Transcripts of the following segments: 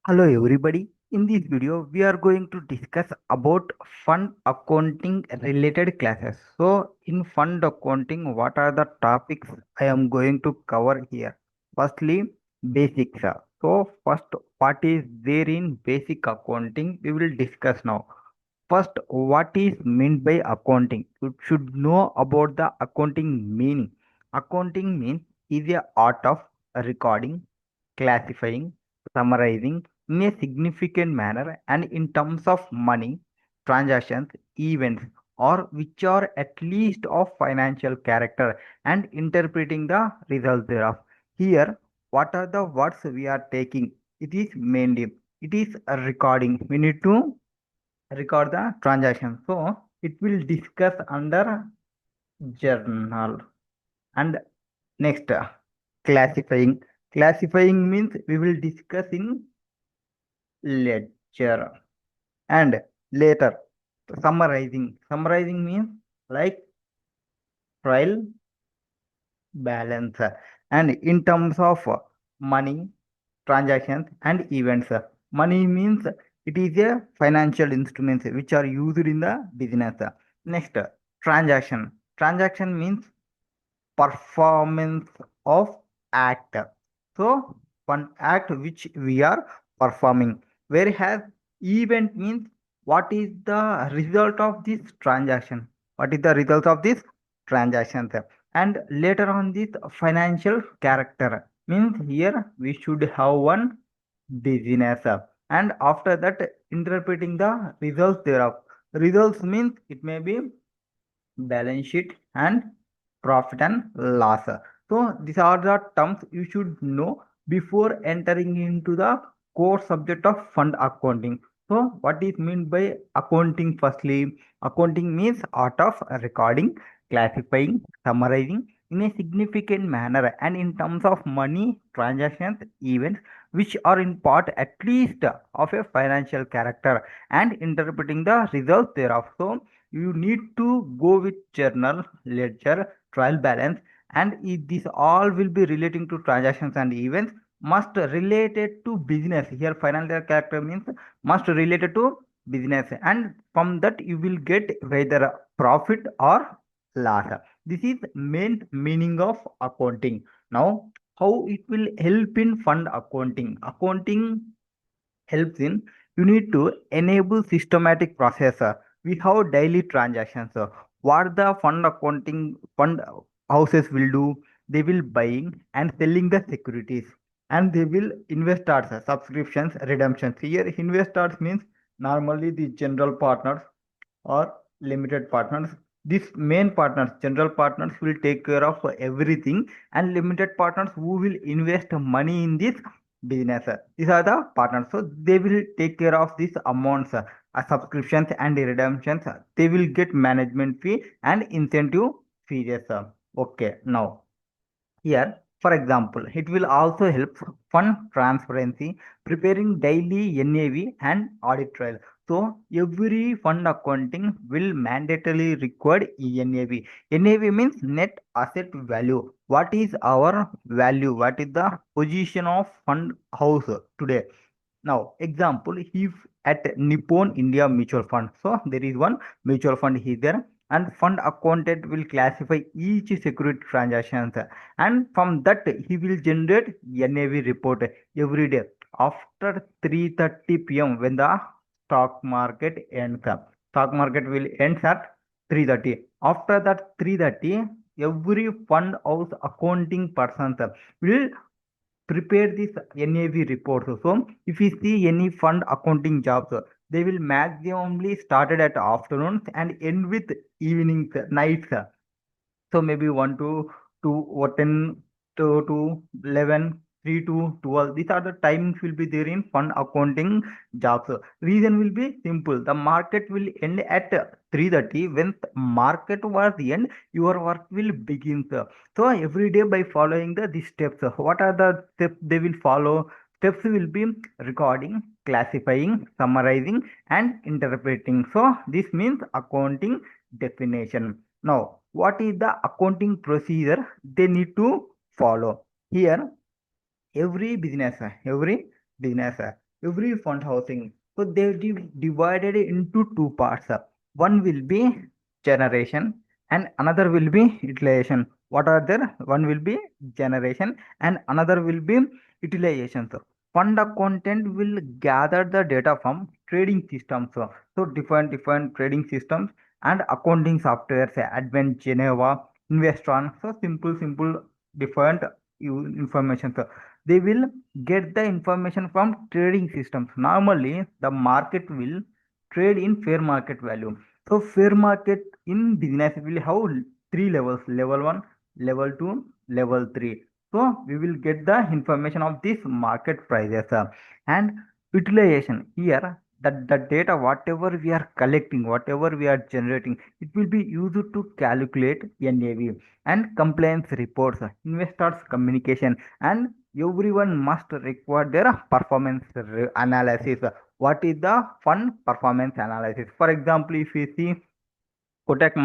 Hello everybody. In this video, we are going to discuss about fund accounting related classes. So, in fund accounting, what are the topics I am going to cover here? Firstly, basics. So, first, what is there in basic accounting? We will discuss now. First, what is meant by accounting? You should know about the accounting meaning. Accounting means is a art of recording, classifying, summarizing in a significant manner and in terms of money, transactions, events, or which are at least of financial character and interpreting the results thereof. Here, what are the words we are taking? It is mainly it is a recording. We need to record the transaction. So it will discuss under journal and next classifying. Classifying means we will discuss in ledger and later summarizing. Summarizing means like trial balance and in terms of money transactions and events. Money means it is a financial instruments which are used in the business. Next, transaction. Transaction means performance of act. So one act which we are performing. Whereas event means what is the result of this transaction? What is the result of this transaction? And later on this financial character means here we should have one business and after that interpreting the results thereof. Results means it may be balance sheet and profit and loss. So these are the terms you should know before entering into the core subject of fund accounting. So what is meant by accounting? Firstly, accounting means art of recording, classifying, summarizing in a significant manner and in terms of money, transactions, events which are in part at least of a financial character and interpreting the results thereof. So you need to go with journal, ledger, trial balance, and this all will be relating to transactions and events must related to business. Here, financial character means must related to business, and from that you will get whether profit or loss. This is main meaning of accounting. Now, how it will help in fund accounting? Accounting helps in you need to enable systematic process. We have daily transactions. What the fund accounting fund houses will do, they will buying and selling the securities and they will investors subscriptions redemptions. Here investors means normally the general partners or limited partners. These main partners, general partners, will take care of everything, and limited partners who will invest money in this business. These are the partners, so they will take care of these amounts, subscriptions and redemptions. They will get management fee and incentive fees. Okay, now here, for example, it will also help fund transparency, preparing daily NAV and audit trail. So every fund accounting will mandatorily require NAV. NAV means net asset value. What is our value? What is the position of fund house today? Now, example, if at Nippon India Mutual Fund, so there is one mutual fund here there, and fund accountant will classify each security transactions, and from that he will generate NAV report every day after 3:30 p.m. when the stock market ends. Stock market will end at 3:30. After that 3:30, every fund house accounting person will prepare this NAV report. So if you see any fund accounting jobs, they will maximally started at afternoons and end with evenings, nights. So maybe 1 to 2 or 10 to 11, 3 to 12. These are the timings will be there in fund accounting jobs. Reason will be simple. The market will end at 3:30. When market was end, your work will begin. So every day by following these steps, what are the steps they will follow? Steps will be recording, classifying, summarizing, and interpreting. So this means accounting definition. Now, what is the accounting procedure they need to follow? Here, every business, every fund housing. So they divided it into two parts. One will be generation and another will be utilization. What are there? One will be generation and another will be utilization. So fund accountant will gather the data from trading systems. So different trading systems and accounting software, say Advent, Geneva, Investron. So simple different information. So they will get the information from trading systems. Normally, the market will trade in fair market value. So, fair market in business will have three levels: level one, level two, level three. So, we will get the information of this market prices and utilization here. That the data, whatever we are collecting, whatever we are generating, it will be used to calculate NAV and compliance reports, investors communication, and everyone must require their performance analysis. What is the fund performance analysis? For example, if we see Kotak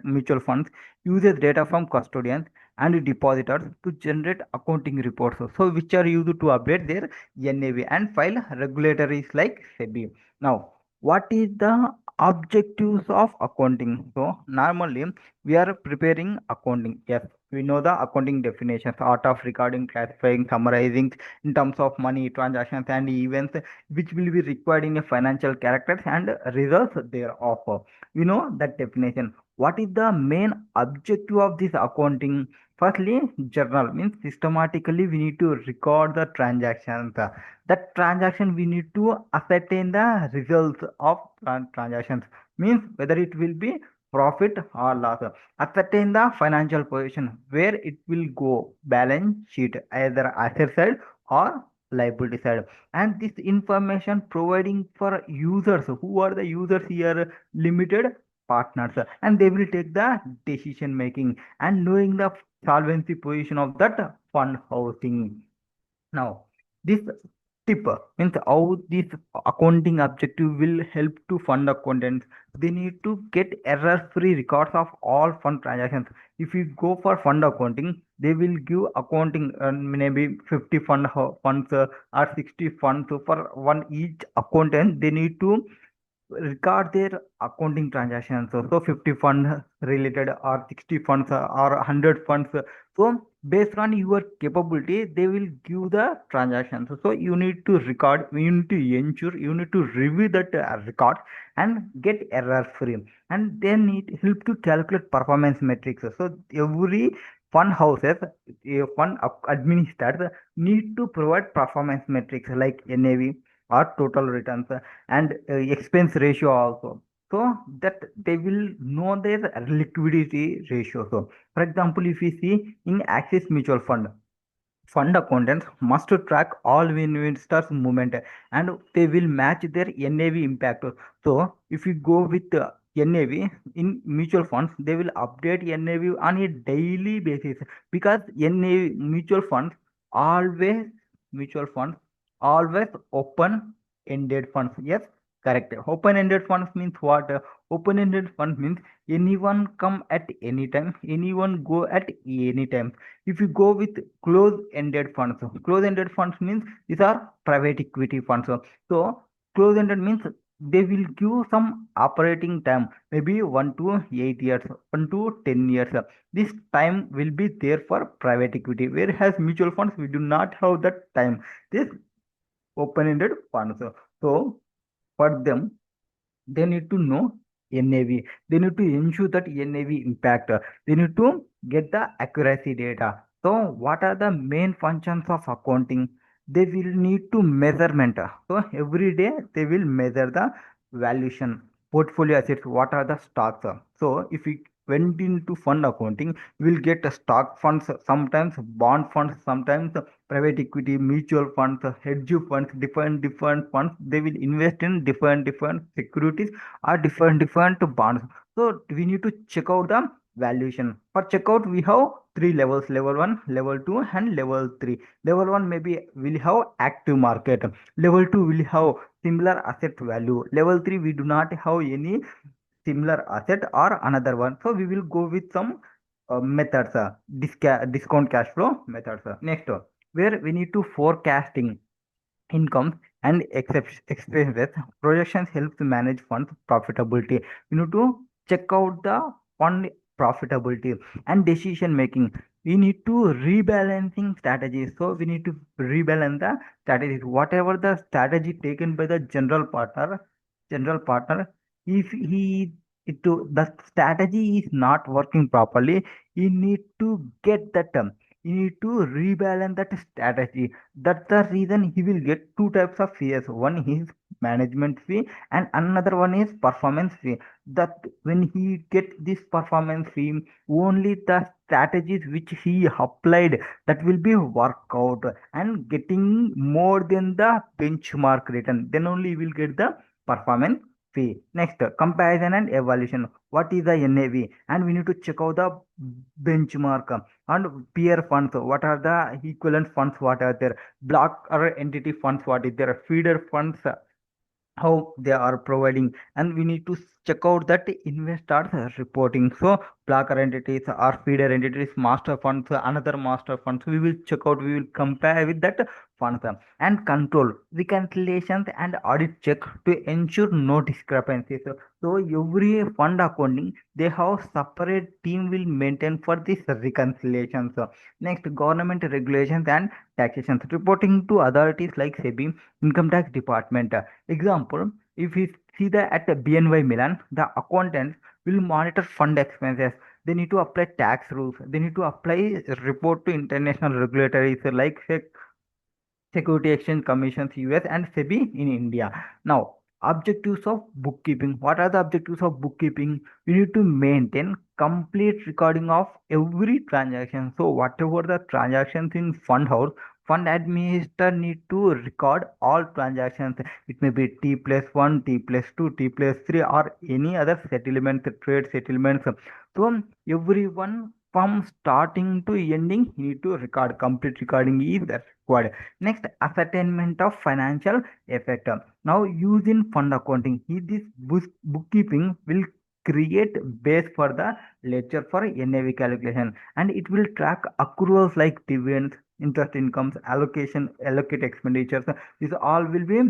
Mutual Funds uses data from custodians and depositors to generate accounting reports, so which are used to update their NAV and file regulatories like SEBI. Now, what is the objectives of accounting? So, normally we are preparing accounting. Yes, we know the accounting definitions: art of recording, classifying, summarizing in terms of money, transactions, and events which will be required in a financial characters and results thereof. You know that definition. What is the main objective of this accounting? Firstly, journal means systematically we need to record the transactions. That transaction we need to ascertain the results of transactions, means whether it will be profit or loss. Ascertain the financial position, where it will go, balance sheet, either asset side or liability side. And this information providing for users. Who are the users here? Limited partners, and they will take the decision making and knowing the solvency position of that fund housing. Now, this tip means how this accounting objective will help to fund accountants. They need to get error-free records of all fund transactions. If you go for fund accounting, they will give accounting maybe 50 funds or 60 funds. So for one each accountant, they need to record their accounting transactions. So 50 fund related or 60 funds or 100 funds. So based on your capability, they will give the transactions. So you need to record, you need to ensure, you need to review that record and get error free. And then it help to calculate performance metrics. So every fund houses, administrators need to provide performance metrics like NAV or total returns and expense ratio also, so that they will know their liquidity ratio. So for example, if we see in Axis Mutual Fund accountants must track all investors movement and they will match their NAV impact. So if you go with NAV in mutual funds, they will update NAV on a daily basis, because NAV always mutual funds always open ended funds. Yes, correct. Open ended funds means what? Open ended funds means anyone come at any time, anyone go at any time. If you go with close-ended funds, close-ended funds means these are private equity funds. So close-ended means they will give some operating time, maybe 1 to 8 years, 1 to 10 years. This time will be there for private equity, whereas mutual funds we do not have that time. This open-ended funds. So for them, they need to know NAV. They need to ensure that NAV impact. They need to get the accuracy data. So, what are the main functions of accounting? They will need to measurement. So, every day they will measure the valuation, portfolio assets. What are the stocks? So, if we went into fund accounting, we will get stock funds, sometimes bond funds, sometimes private equity, mutual funds, hedge funds, different funds. They will invest in different securities or different bonds. So we need to check out the valuation. For checkout, we have three levels: level one, level two, and level three. Level one maybe will have active market. Level two will have similar asset value. Level three we do not have any similar asset or another one. So we will go with some methods, discount cash flow methods. Next, where we need to forecasting incomes, and expenses. Projections helps manage funds profitability. You need to check out the fund profitability and decision making. We need to rebalancing strategies. So we need to rebalance the strategies. Whatever the strategy taken by the general partner, if he it to the strategy is not working properly, you need to get that you need to rebalance that strategy. That's the reason he will get two types of fees. One is management fee and another one is performance fee. That when he get this performance fee, only the strategies which he applied, that will be work out and getting more than the benchmark return. Then only he will get the performance fee. Next, comparison and evaluation. What is the NAV? And we need to check out the benchmark and peer funds. What are the equivalent funds? What are there? Block or entity funds? What is there? Feeder funds, how they are providing, and we need to check out that investors reporting. So blocker entities or feeder entities, master funds, another master funds, we will check out, we will compare with that funds, and control reconciliations and audit check to ensure no discrepancies. So every fund accounting, they have separate team will maintain for this reconciliations. Next, government regulations and taxations, reporting to authorities like SEBI, income tax department. Example, if we see the at the BNY Milan, the accountants will monitor fund expenses. They need to apply tax rules. They need to apply report to international regulators like Security Exchange Commissions US and SEBI in India. Now, objectives of bookkeeping. What are the objectives of bookkeeping? You need to maintain complete recording of every transaction. So, whatever the transactions in fund house, fund administrator need to record all transactions. It may be T plus 1, T plus 2, T plus 3, or any other settlements, trade settlements. So, everyone from starting to ending, you need to record. Complete recording is required. Next, ascertainment of financial effect. Now, using fund accounting, this bookkeeping will create base for the ledger for NAV calculation, and it will track accruals like dividends, interest incomes, allocation, allocate expenditures. This all will be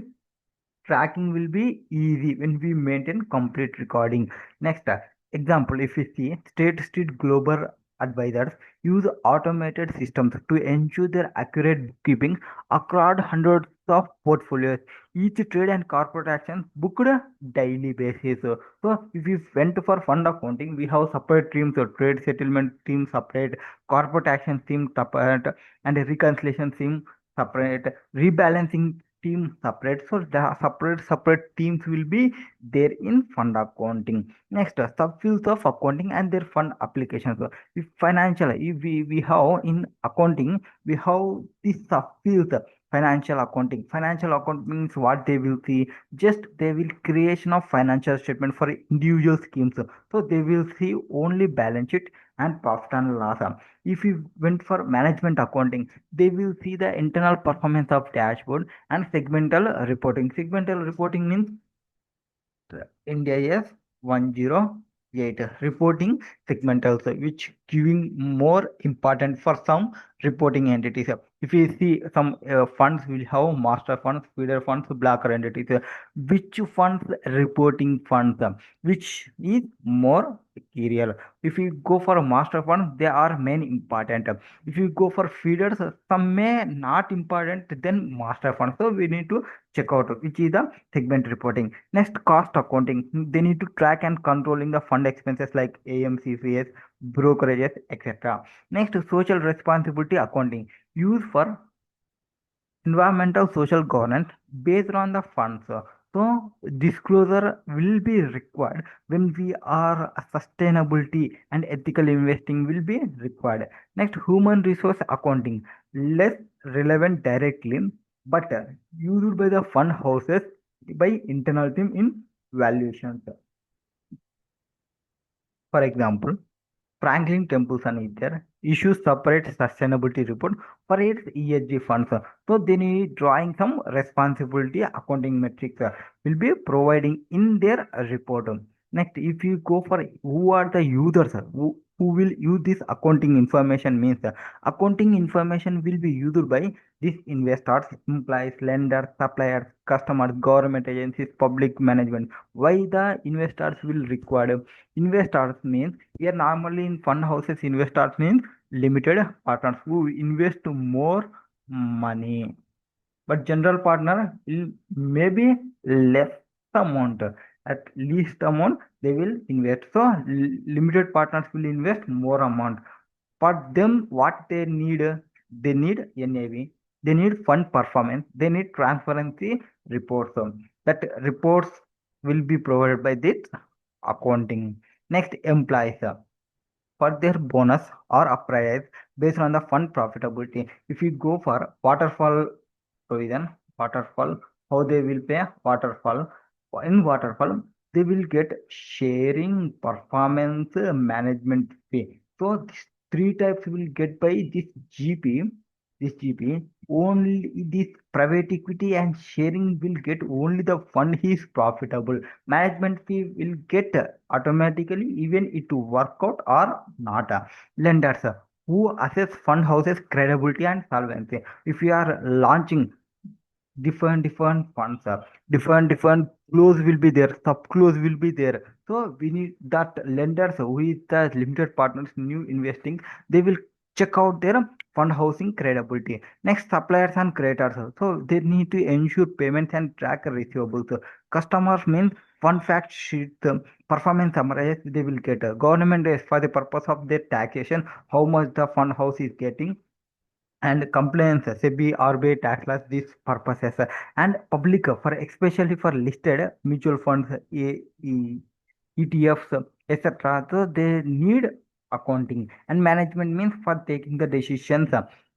tracking will be easy when we maintain complete recording. Next, example, if we see State Street Global Advisors use automated systems to ensure their accurate bookkeeping across hundreds of portfolios. Each trade and corporate action booked daily basis. So if we went for fund accounting, we have separate teams, so trade settlement team separate, corporate action team separate, and reconciliation team separate, rebalancing team separate. So the separate teams will be there in fund accounting. Next, subfields of accounting and their fund applications. So if financial, if we have in accounting, we have this subfields. Financial accounting. Financial accounting means what they will see. Just they will creation of financial statement for individual schemes. So they will see only balance sheet and profit and loss. If you went for management accounting, they will see the internal performance of dashboard and segmental reporting. Segmental reporting means India is 108 reporting segmentals, which giving more important for some reporting entities. If you see some funds will have master funds, feeder funds, blocker entities. Which funds reporting funds, which is more material. If you go for a master fund, they are main important. If you go for feeders, some may not important than master fund. So we need to check out which is the segment reporting. Next, cost accounting. They need to track and controlling the fund expenses like AMCCS, brokerages, etc. Next, social responsibility accounting. Used for environmental social governance based on the funds. So disclosure will be required when we are sustainability and ethical investing will be required. Next, human resource accounting, less relevant directly, but used by the fund houses by internal team in valuations. For example, Franklin Templeton is there, issues separate sustainability report for its ESG funds. So they need drawing some responsibility accounting metrics will be providing in their report. Next, if you go for who are the users, who will use this accounting information means accounting information will be used by these investors, employees, lenders, suppliers, customers, government agencies, public management. Why the investors will require? Investors means here normally in fund houses, investors means limited partners who invest more money, but general partner will maybe less amount, at least amount they will invest. So limited partners will invest more amount. For them what they need NAV, they need fund performance, they need transparency reports. That reports will be provided by this accounting. Next, employees for their bonus or appraise based on the fund profitability. If you go for waterfall provision, waterfall, how they will pay waterfall. In waterfall, they will get sharing performance management fee. So these three types will get by this GP. This GP only this private equity and sharing will get only the fund is profitable. Management fee will get automatically even it to work out or not. Lenders who assess fund houses credibility and solvency. If you are launching different funds, different clause will be there, sub clause will be there. So we need that lenders who is the limited partners new investing, they will check out their fund housing credibility. Next, suppliers and creditors, so they need to ensure payments and track receivables. Customers means fund fact sheet, performance summaries they will get. Government is for the purpose of their taxation, how much the fund house is getting, and compliance, SEBI, RBI, tax laws, these purposes, and public for especially for listed mutual funds, ETFs, etc. So they need accounting, and management means for taking the decisions.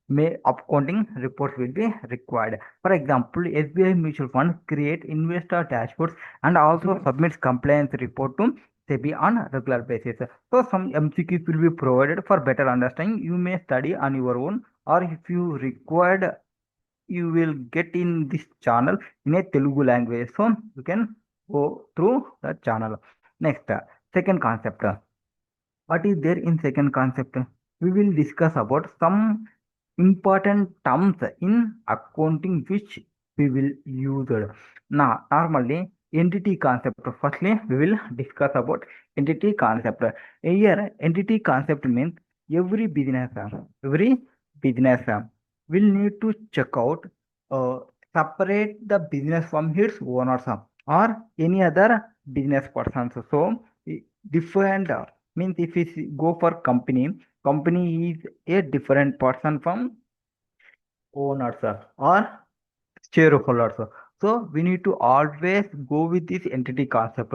May accounting reports will be required. For example, SBI mutual funds create investor dashboards and also submits compliance report to SEBI on regular basis. So some MCQs will be provided for better understanding. You may study on your own, or if you required, you will get in this channel in a Telugu language. So you can go through the channel. Next, second concept. What is there in second concept? We will discuss about some important terms in accounting which we will use. Now, normally entity concept. Firstly, we will discuss about entity concept. Here, entity concept means every business, every business will need to check out, uh, separate the business from its owners or any other business persons. So, different means if we go for company, company is a different person from owners or shareholders. So we need to always go with this entity concept.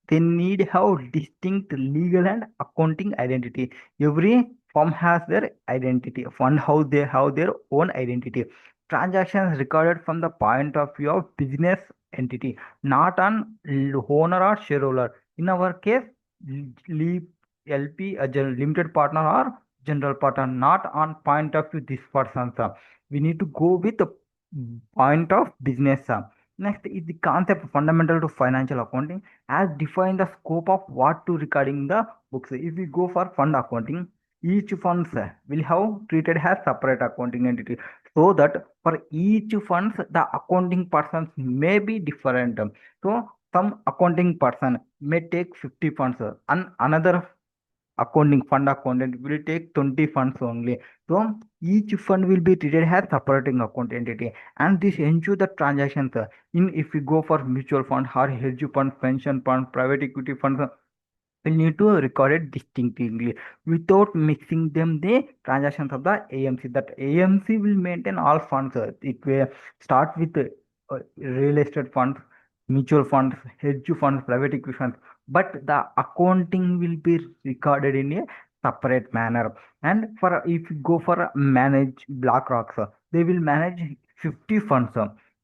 They need have distinct legal and accounting identity. Every firm has their identity. Fund house they have their own identity. Transactions recorded from the point of view of business entity, not on owner or shareholder. In our case, LP, a limited partner or general partner, not on point of view this person. We need to go with the point of business. Next is the concept fundamental to financial accounting as define the scope of what to recording the books. If we go for fund accounting, each funds will have treated as separate accounting entity, so that for each funds the accounting persons may be different. So some accounting person may take 50 funds, and another accounting fund accountant will take 20 funds only. So each fund will be treated as separating account entity, and this ensure the transactions in if we go for mutual fund or hedge fund, pension fund, private equity funds, we need to record it distinctly without mixing them the transactions of the AMC. That AMC will maintain all funds. It will start with real estate funds, mutual funds, hedge funds, private equity funds, but the accounting will be recorded in a separate manner. And for if you go for manage BlackRock, they will manage 50 funds.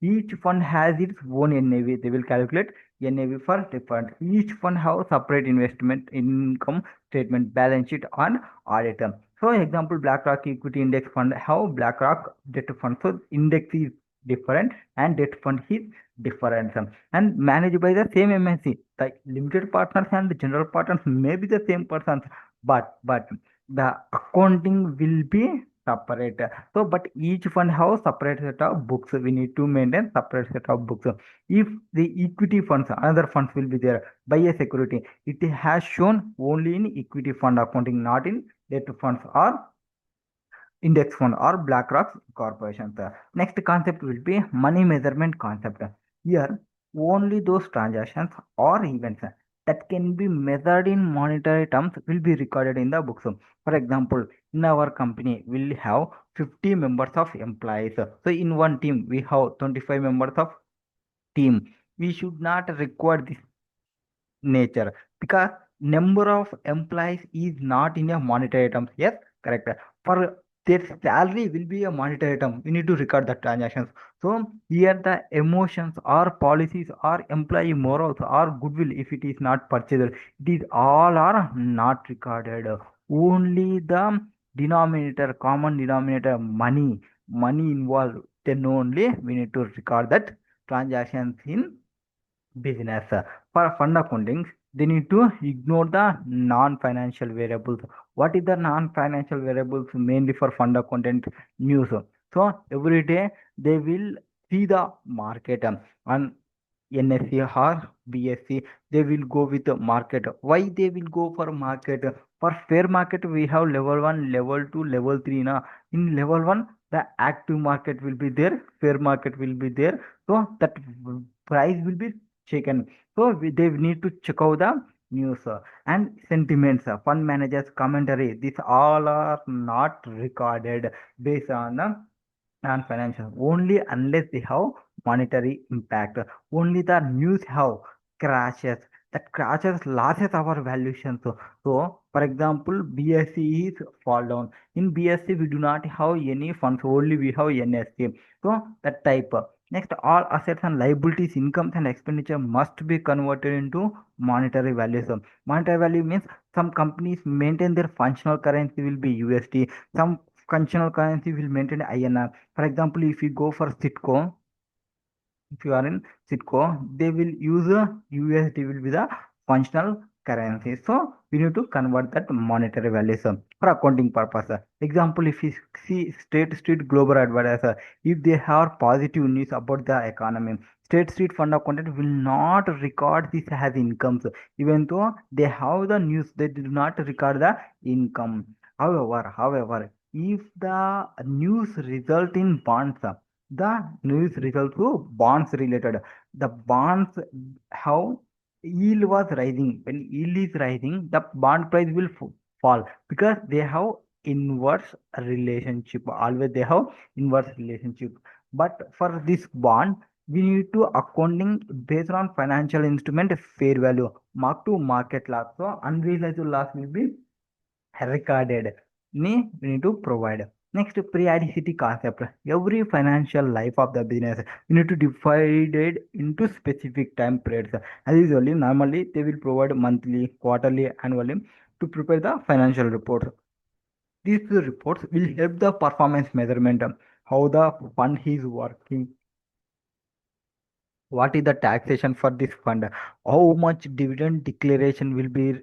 Each fund has its own NAV. They will calculate NAV for different. Each fund have separate investment income statement, balance sheet, and audit. So, example, BlackRock Equity Index Fund have BlackRock Debt Fund. So, index is different and debt fund is different, and managed by the same MSC. The limited partners and the general partners may be the same persons, but the accounting will be separate. So but each fund have separate set of books. We need to maintain separate set of books. If the equity funds, another funds will be there by a security, it has shown only in equity fund accounting, not in debt funds or index fund or BlackRock corporations. Next concept will be money measurement concept. Here, only those transactions or events that can be measured in monetary terms will be recorded in the books. For example, in our company, we'll have 50 members of employees. So in one team, we have 25 members of team. We should not record this nature because number of employees is not in a monetary terms. Yes, correct. For their salary will be a monetary term. We need to record the transactions. So here the emotions or policies or employee morals or goodwill, if it is not purchased, it is all are not recorded. Only the denominator, common denominator, money involved. Then only we need to record that transactions in business. For fund accounting, they need to ignore the non-financial variables. What is the non-financial variables? Mainly for fund accountant news. So every day they will see the market on NSE or BSC. They will go with the market. Why they will go for market? For fair market, we have level one, level two, level three. Now in level one, the active market will be there, fair market will be there. So that price will be shaken. So they need to check out the news and sentiments, fund managers commentary. These all are not recorded based on non-financial. Only unless they have monetary impact. Only the news have crashes. That crashes losses our valuation. So for example, BSC is fall down. In BSC, we do not have any funds. Only we have NSC. So that type. Next, all assets and liabilities, incomes and expenditure must be converted into monetary values. Monetary value means some companies maintain their functional currency will be USD. Some functional currency will maintain INR. For example, if you go for Citco, if you are in Citco, they will use a USD will be the functional currency. So we need to convert that monetary values for accounting purpose. Example, if you see State Street Global Advisor, if they have positive news about the economy, State Street Fund accountant will not record this as incomes, even though they have the news, they do not record the income. However, if the news result in bonds, the news results to bonds related. The bonds how yield was rising. When yield is rising, the bond price will fall because they have inverse relationship. Always they have inverse relationship. But for this bond, we need to accounting based on financial instrument fair value, mark to market loss. So unrealized loss will be recorded. We need to provide. Next, periodicity concept. Every financial life of the business, you need to divide it into specific time periods. As usually, normally they will provide monthly, quarterly, annually to prepare the financial reports. These reports will help the performance measurement, how the fund is working, what is the taxation for this fund, how much dividend declaration will be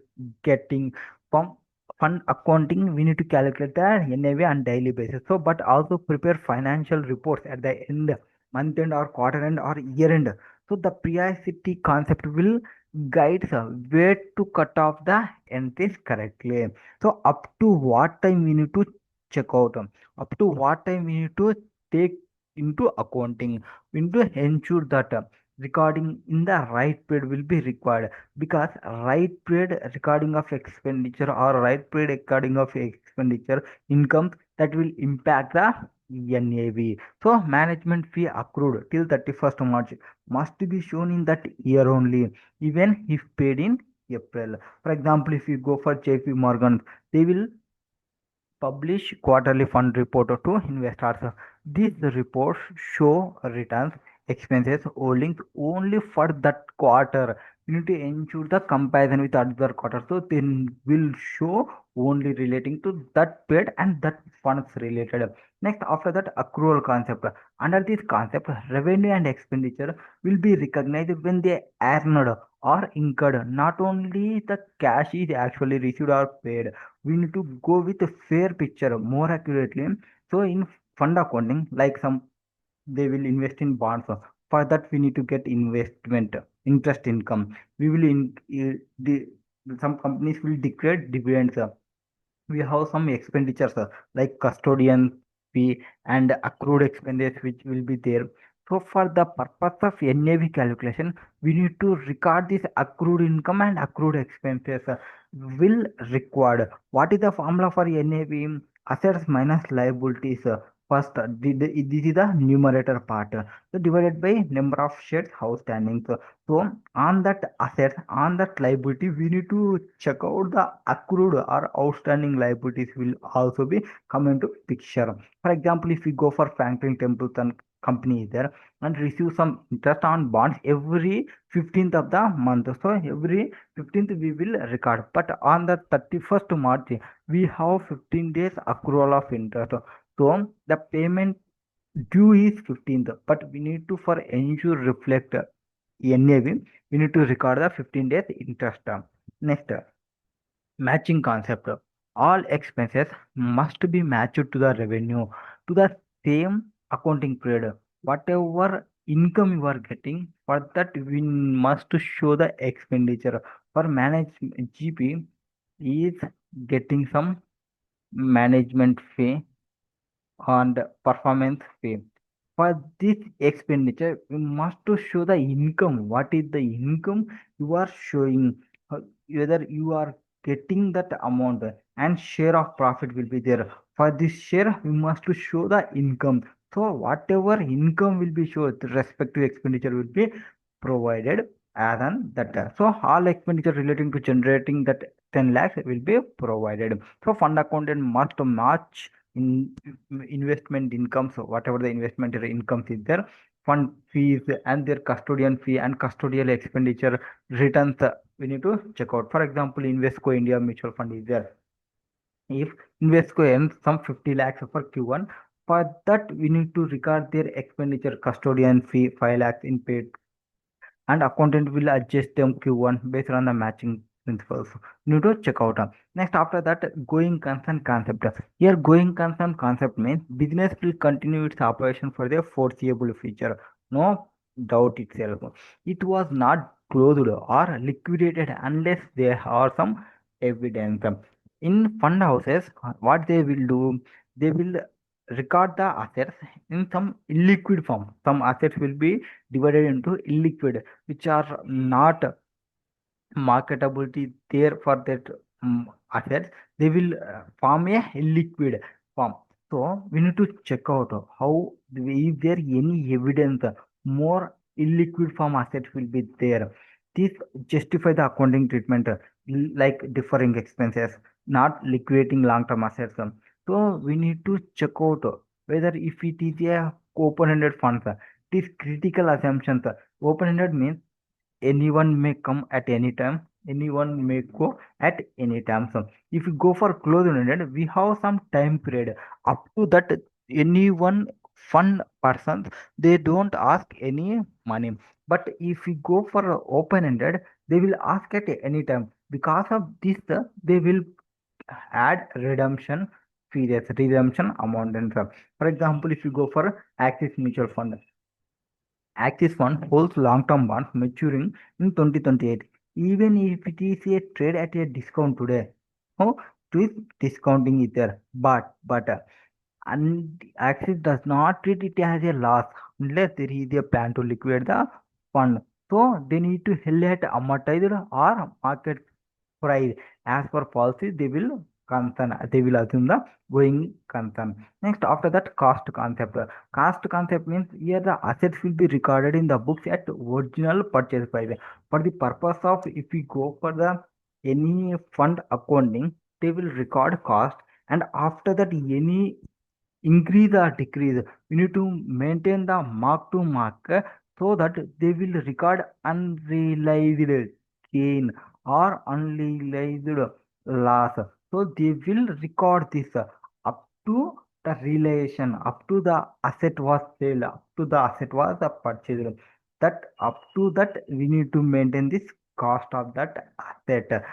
getting from fund accounting. We need to calculate the NAV on daily basis. So but also prepare financial reports at the end, month end or quarter end or year end. So the periodicity concept will guide where to cut off the entries correctly. So up to what time we need to check out, up to what time we need to take into accounting. We need to ensure that recording in the right period will be required, because right period recording of expenditure or right period recording of expenditure income, that will impact the NAV. So management fee accrued till 31st March must be shown in that year only, even if paid in April. For example, if you go for JP Morgan, they will publish quarterly fund report to investors. These reports show returns, expenses, holdings only for that quarter. You need to ensure the comparison with other quarters. So they will show only relating to that paid and that funds related. Next, after that, accrual concept. Under this concept, revenue and expenditure will be recognized when they earned are incurred. Not only the cash is actually received or paid, we need to go with a fair picture more accurately. So in fund accounting, like some they will invest in bonds. For that, we need to get investment interest income. We will some companies will declare dividends. We have some expenditures like custodian fee and accrued expenses which will be there. So for the purpose of NAV calculation, we need to record this accrued income and accrued expenses will required. What is the formula for NAV? Assets minus liabilities. First, this is the numerator part. So divided by number of shares outstanding. So on that asset, on that liability, we need to check out the accrued or outstanding liabilities will also be come into picture. For example, if we go for Franklin Templeton company is there and receive some interest on bonds every 15th of the month. So every 15th we will record. But on the 31st March, we have 15 days accrual of interest. So the payment due is 15th, but we need to for ensure reflect NAV, we need to record the 15 days interest. Next, matching concept. All expenses must be matched to the revenue to the same accounting period. Whatever income you are getting, for that we must show the expenditure. For management, GP is getting some management fee and performance fee. For this expenditure, you must to show the income. What is the income you are showing? Whether you are getting that amount and share of profit will be there. For this share, you must to show the income. So whatever income will be shown, the respective expenditure will be provided as an that. So all expenditure relating to generating that 10 lakhs will be provided. So fund accountant must match in investment income. So whatever the investment incomes is there, fund fees and their custodian fee and custodial expenditure returns we need to check out. For example, Invesco India mutual fund is there. If Invesco earns some 50 lakhs for Q1, for that we need to record their expenditure custodian fee 5 lakhs in paid and accountant will adjust them Q1 based on the matching principles. You need to check out. Next, after that, going concern concept. Here, going concern concept means business will continue its operation for the foreseeable future. No doubt itself. It was not closed or liquidated unless there are some evidence. In fund houses, what they will do, they will record the assets in some illiquid form. Some assets will be divided into illiquid which are not marketability there for that assets. They will form a liquid form. So we need to check out how is there any evidence more illiquid form assets will be there. This justify the accounting treatment like differing expenses, not liquidating long-term assets. So we need to check out whether if it is a open-ended funds. It is critical assumptions. Open-ended means anyone may come at any time, anyone may go at any time. So if you go for closed ended, we have some time period up to that. Anyone fund persons, they don't ask any money. But if we go for open ended, they will ask at any time. Because of this they will add redemption periods, redemption amount and stuff. For example, if you go for Axis Mutual Fund, Axis Fund holds long-term bonds maturing in 2028. Even if it is a trade at a discount today, oh, twist discounting is there. But and Axis does not treat it as a loss unless there is a plan to liquidate the fund. So they need to held at amortized or market price. As per policy, they will assume the going concern. Next, after that, cost concept. Cost concept means here the assets will be recorded in the books at original purchase price. For the purpose of if we go for the any fund accounting, they will record cost, and after that any increase or decrease, we need to maintain the mark to market so that they will record unrealized gain or unrealized loss. So they will record this up to the realization, up to the asset was sale, up to the asset was purchased. That up to that we need to maintain this cost of that asset.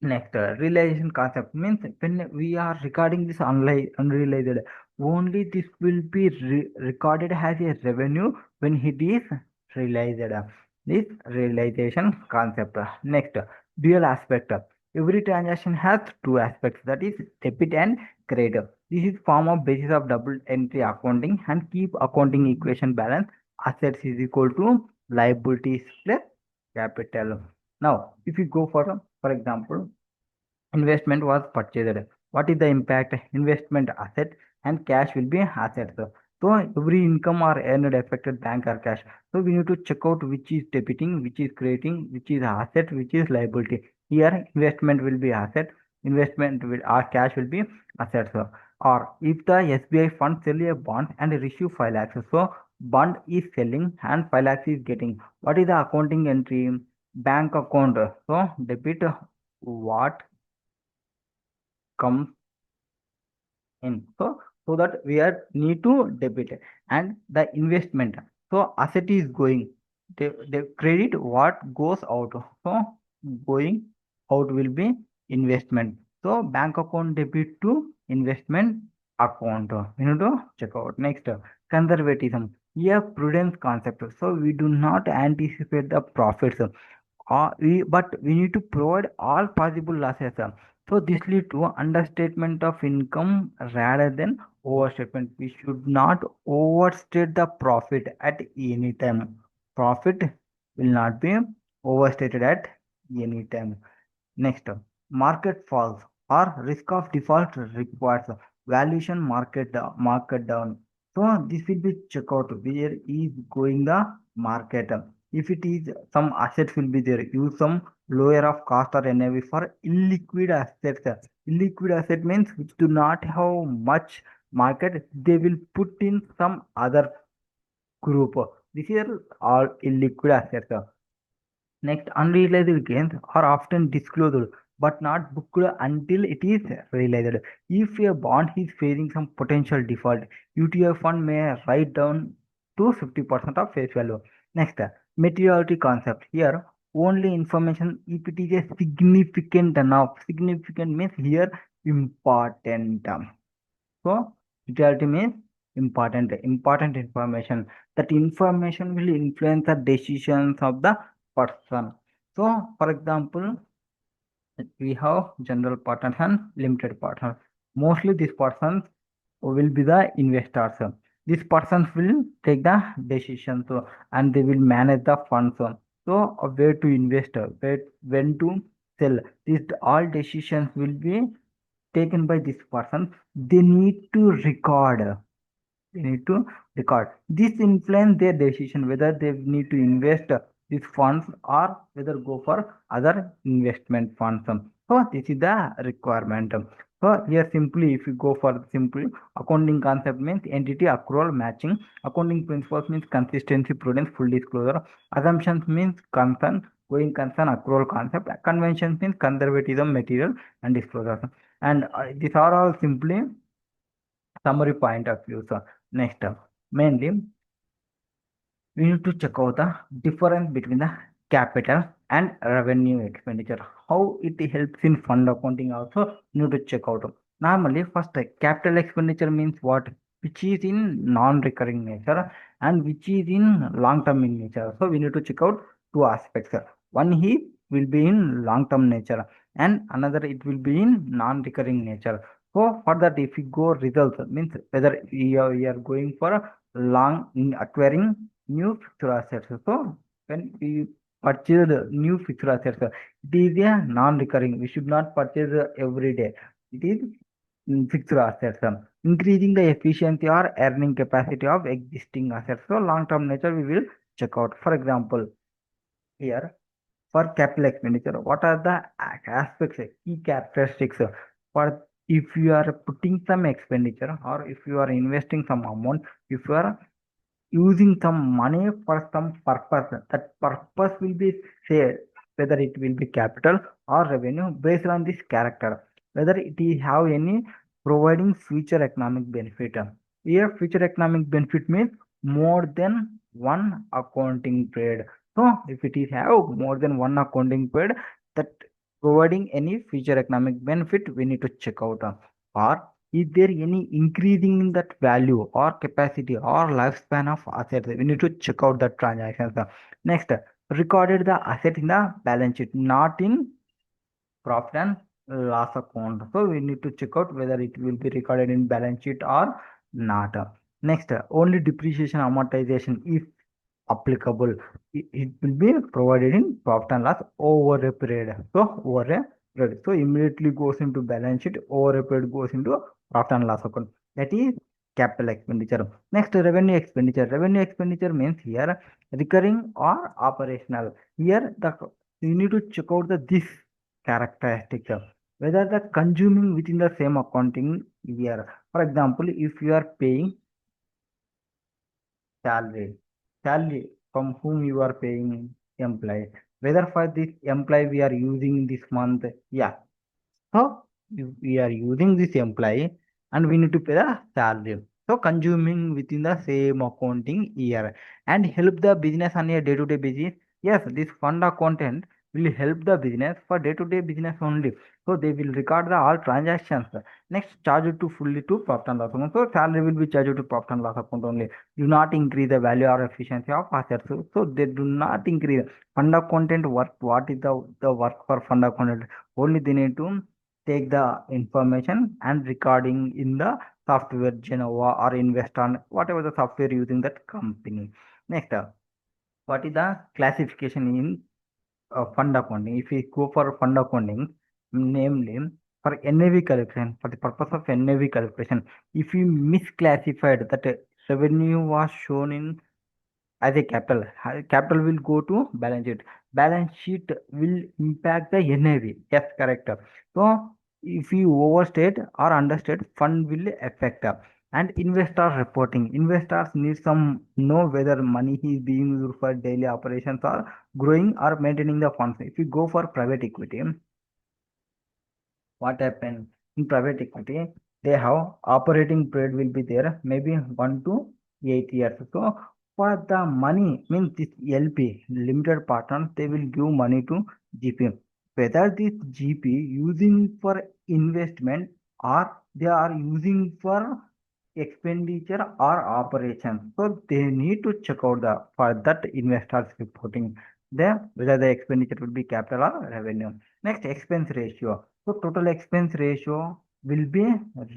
Next, realization concept means when we are recording this unrealized, only this will be recorded as a revenue when it is realized. This realization concept. Next, dual aspect. Every transaction has two aspects, that is debit and credit. This is form of basis of double entry accounting and keep accounting equation balance. Assets is equal to liabilities plus capital. Now, if you go for example, investment was purchased. What is the impact? Investment asset and cash will be assets. So every income or earned affected bank or cash. So we need to check out which is debiting, which is creating, which is asset, which is liability. Here investment will be asset, investment will or cash will be assets. Or if the SBI fund sell a bond and issue 5 lakhs, so bond is selling and 5 lakhs is getting. What is the accounting entry? Bank account. So debit what comes in. So that we are need to debit and the investment. So asset is going. The credit what goes out. So going out will be investment. So bank account debit to investment account. You need to check out. Next, conservatism. Here prudence concept. So we do not anticipate the profits. But we need to provide all possible losses. So this lead to understatement of income rather than overstatement. We should not overstate the profit at any time. Profit will not be overstated at any time. Next, market falls or risk of default requires valuation market down. So this will be check out where is going the market. If it is some assets will be there, use some lower of cost or NAV for illiquid assets. Illiquid asset means which do not have much market. They will put in some other group. This is all illiquid assets. Next, unrealized gains are often disclosed but not booked until it is realized. If a bond is facing some potential default, UTI fund may write down to 50% of face value. Next, materiality concept. Here, only information if it is a significant enough. Significant means here important. So materiality means important information. That information will influence the decisions of the person. So, for example, we have general partners and limited partners. Mostly these persons will be the investors. These persons will take the decisions and they will manage the funds. So, where to invest, when to sell. These all decisions will be taken by this person. They need to record. They need to record. This influence their decision whether they need to invest these funds or whether go for other investment funds. So this is the requirement. So here simply if you go for simply accounting concept means entity accrual matching. Accounting principles means consistency, prudence, full disclosure. Assumptions means concern, going concern, accrual concept. Conventions means conservatism, material and disclosure. And these are all simply summary point of view. So next, mainly we need to check out the difference between the capital and revenue expenditure. How it helps in fund accounting also need to check out. Normally, first capital expenditure means what? Which is in non-recurring nature and which is in long-term in nature. So we need to check out two aspects. One he will be in long-term nature and another it will be in non-recurring nature. So for that, if we go results means whether we are going for long in acquiring new fixed assets. So when we purchase new fixed assets, it is a non-recurring. We should not purchase every day. It is fixed assets. Increasing the efficiency or earning capacity of existing assets. So long-term nature we will check out. For example, here for capital expenditure, what are the aspects, key characteristics for if you are putting some expenditure or if you are investing some amount, if you are using some money for some purpose. That purpose will be said whether it will be capital or revenue based on this character. Whether it is have any providing future economic benefit. Here, future economic benefit means more than one accounting period. So if it is have more than one accounting period that providing any future economic benefit, we need to check out. Or is there any increasing in that value or capacity or lifespan of assets? We need to check out the transactions. Next, recorded the asset in the balance sheet, not in profit and loss account. So we need to check out whether it will be recorded in balance sheet or not. Next, only depreciation amortization if applicable. It will be provided in profit and loss over a period. So over a period. So immediately goes into balance sheet, over a period goes into profit and loss account. That is capital expenditure. Next, revenue expenditure. Revenue expenditure means here recurring or operational. Here the you need to check out the this characteristic whether the consuming within the same accounting year. For example, if you are paying salary, salary from whom you are paying employee, whether for this employee we are using this month, yeah, so we are using this employee and we need to pay the salary. So consuming within the same accounting year and help the business on a day-to-day basis. Yes, this fund accountant will help the business for day-to-day business only. So they will record the all transactions. Next, charge it to fully to profit and loss account. So salary will be charged to profit and loss account only. Do not increase the value or efficiency of assets. So they do not increase fund accountant work. What is the work for fund accountant? Only they need to take the information and recording in the software Genova or invest on whatever the software using that company. Next, what is the classification in fund accounting? If we go for fund accounting, namely for NAV calculation, for the purpose of NAV calculation, if you misclassified that revenue was shown in as a capital, capital will go to balance sheet. Balance sheet will impact the NAV. Yes, correct. So if you overstate or understate, fund will affect. And investor reporting, investors need some know whether money is being used for daily operations or growing or maintaining the funds. If you go for private equity, what happened in private equity, they have operating period will be there maybe 1 to 8 years. So for the money means this LP limited partners, they will give money to GP, whether this GP using for investment or they are using for expenditure or operations. So they need to check out the for that investors reporting there whether the expenditure will be capital or revenue. Next, expense ratio. So total expense ratio will be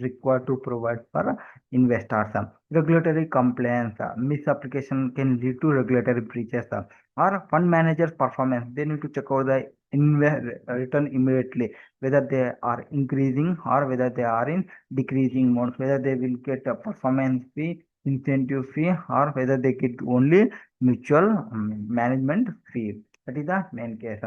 required to provide for investors. Regulatory compliance, misapplication can lead to regulatory breaches. Or fund managers' performance, they need to check out the return immediately, whether they are increasing or whether they are in decreasing mode, whether they will get a performance fee, incentive fee, or whether they get only mutual management fee. That is the main case.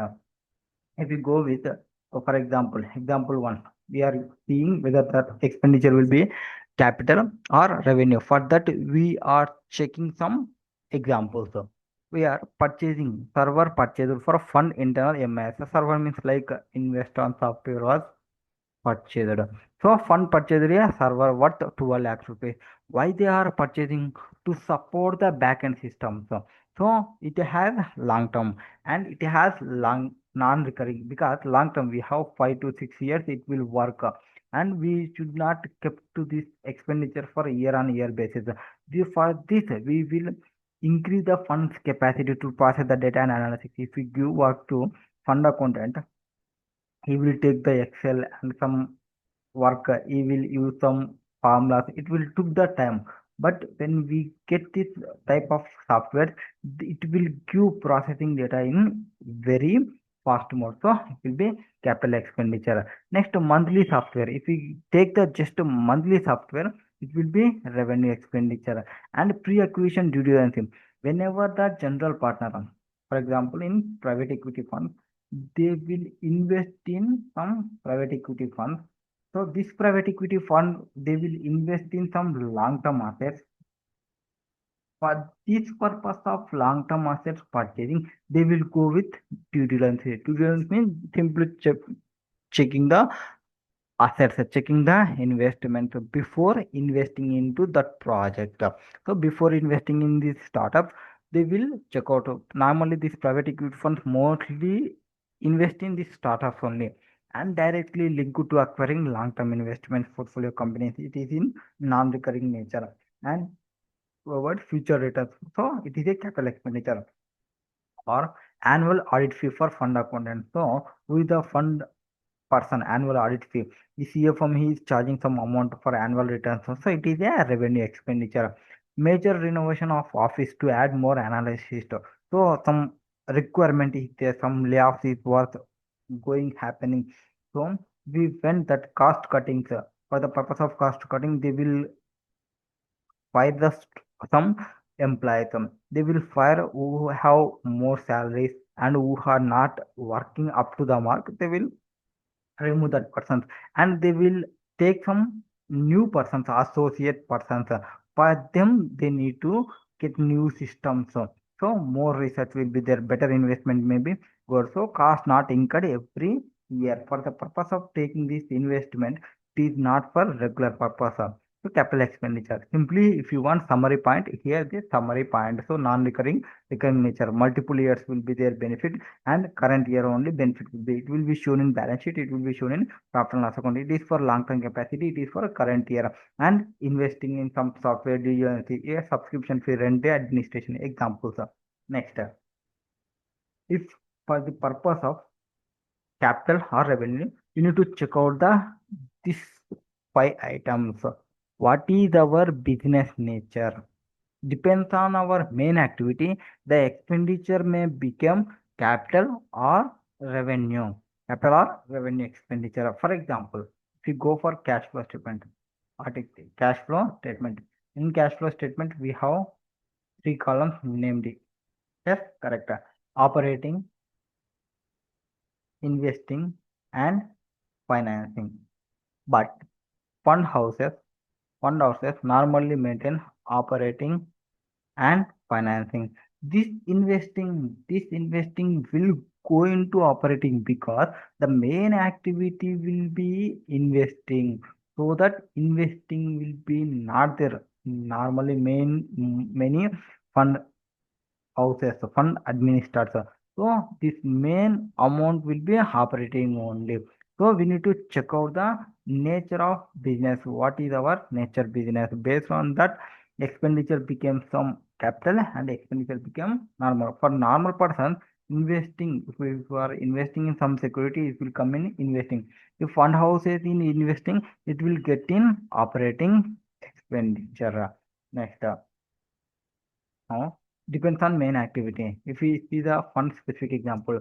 If you go with, for example, example one, we are seeing whether that expenditure will be capital or revenue. For that, we are checking some examples. We are purchasing server purchase for fund internal MIS. Server means like invest on software was purchased. So fund purchased a server worth 12 lakhs rupees. Why they are purchasing? To support the backend systems. So it has long term and it has long non-recurring, because long term we have 5 to 6 years it will work, and we should not keep to this expenditure for year on year basis. For this we will increase the funds capacity to process the data and analytics. If we give work to fund accountant, he will take the Excel and some work, he will use some formulas, it will took the time. But when we get this type of software, it will give processing data in very fast mode. So it will be capital expenditure. Next, monthly software, if we take the just monthly software, it will be revenue expenditure. And pre-acquisition due diligence, whenever the general partner, for example in private equity funds, they will invest in some private equity funds. So this private equity fund, they will invest in some long-term assets. For this purpose of long-term assets purchasing, they will go with due diligence. Due diligence means simply checking the assets, checking the investment before investing into that project. So before investing in this startup, they will check out. Normally, these private equity funds mostly invest in these startups only and directly linked to acquiring long-term investment portfolio companies. It is in non-recurring nature and provide future returns. So it is a capital expenditure or annual audit fee for fund accountant. So with the fund person annual audit fee, the CFM he is charging some amount for annual returns. So it is a revenue expenditure. Major renovation of office to add more analysis. So some requirement is there, some layoffs is worth going happening. So we went that cost cuttings for the purpose of cost cutting, they will fire some employees. They will fire who have more salaries and who are not working up to the mark. They will remove that persons and they will take some new persons, associate persons. For them, they need to get new systems. So more research will be there, better investment may be good. So cost not incurred every year. For the purpose of taking this investment, it is not for regular purpose. So capital expenditure. Simply, if you want summary point, here the summary point. So non-recurring, recurring nature. Multiple years will be their benefit and current year only benefit will be. It will be shown in balance sheet. It will be shown in profit and loss account. It is for long-term capacity. It is for current year and investing in some software. Do you see a subscription fee, rent, administration examples? Next, if for the purpose of capital or revenue, you need to check out the this five items. What is our business nature? Depends on our main activity, the expenditure may become capital or revenue. Capital or revenue expenditure. For example, if you go for cash flow statement, what is the cash flow statement? In cash flow statement, we have three columns named it. Yes, correct. Operating, investing, and financing. But fund houses, fund houses normally maintain operating and financing. This investing will go into operating because the main activity will be investing. So that investing will be not there. Normally, many fund houses, fund administrators. So this main amount will be operating only. So we need to check out the nature of business. What is our nature business? Based on that, expenditure became some capital and expenditure become normal. For normal person, investing, if we are investing in some security, it will come in investing. If fund house is in investing, it will get in operating expenditure. Next. Depends on main activity. If we see the fund specific example,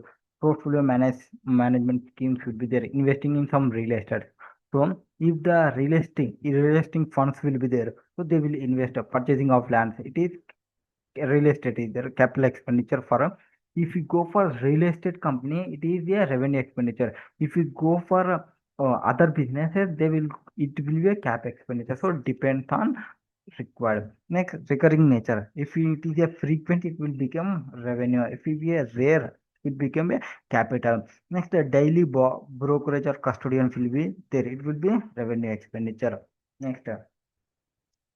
management schemes should be there, investing in some real estate. So if the real estate funds will be there, so they will invest purchasing of lands. It is real estate is there, capital expenditure for if you go for real estate company, it is a revenue expenditure. If you go for other businesses, they will it will be a cap expenditure. So depends on required. Next, recurring nature. If it is a frequent, it will become revenue. If it is a rare, it become a capital. Next, a daily brokerage or custodian will be there. It will be revenue expenditure. Next,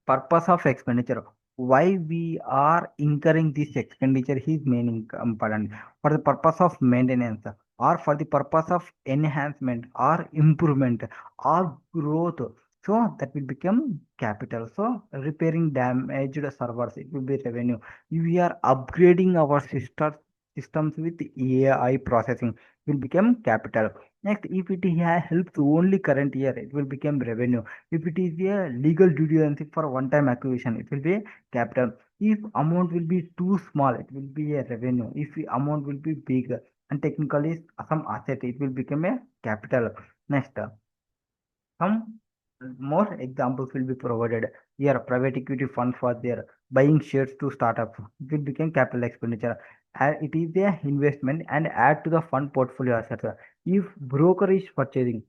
purpose of expenditure. Why we are incurring this expenditure is main important. For the purpose of maintenance or for the purpose of enhancement or improvement or growth. So that will become capital. So repairing damaged servers, it will be revenue. We are upgrading our systems with AI processing, will become capital. Next, if it helps only current year, it will become revenue. If it is a legal due diligence for one-time acquisition, it will be capital. If amount will be too small, it will be a revenue. If the amount will be big and technically some asset, it will become a capital. Next, some more examples will be provided. Here, private equity funds for their buying shares to startups. It will become capital expenditure. It is a investment and add to the fund portfolio assets. If broker is purchasing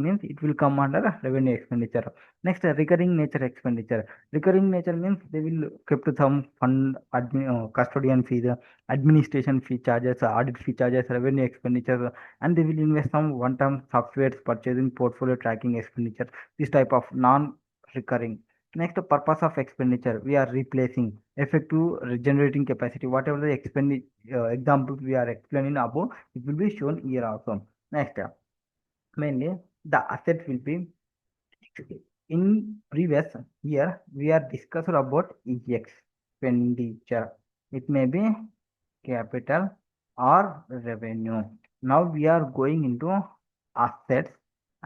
means it will come under revenue expenditure. Next, recurring nature expenditure. Recurring nature means they will keep to some fund custodian fees, administration fee charges, audit fee charges, revenue expenditure, and they will invest some one-time software purchasing portfolio tracking expenditure. This type of non-recurring. Next, the purpose of expenditure. We are replacing effective generating capacity. Whatever the examples we are explaining above, it will be shown here also. Next, mainly the asset will be in previous year we are discussed about expenditure. It may be capital or revenue. Now we are going into assets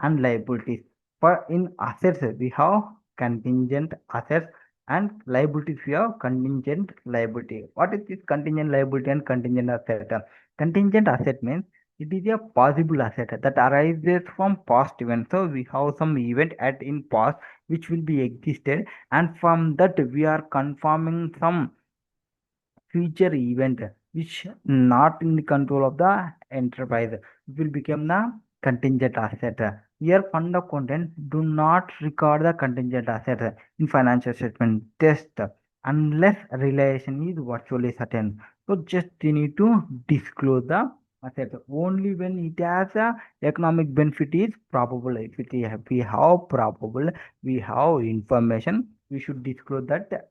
and liabilities. For in assets we have contingent assets and liabilities we have contingent liability. What is this contingent liability and contingent asset? Contingent asset means it is a possible asset that arises from past events. So we have some event at in past which will be existed, and from that we are confirming some future event which not in the control of the enterprise. It will become the contingent asset. Here fund accountant do not record the contingent asset in financial statement test unless relation is virtually certain. So just you need to disclose the asset only when it has a economic benefit is probable. If we have probable, we have information, we should disclose that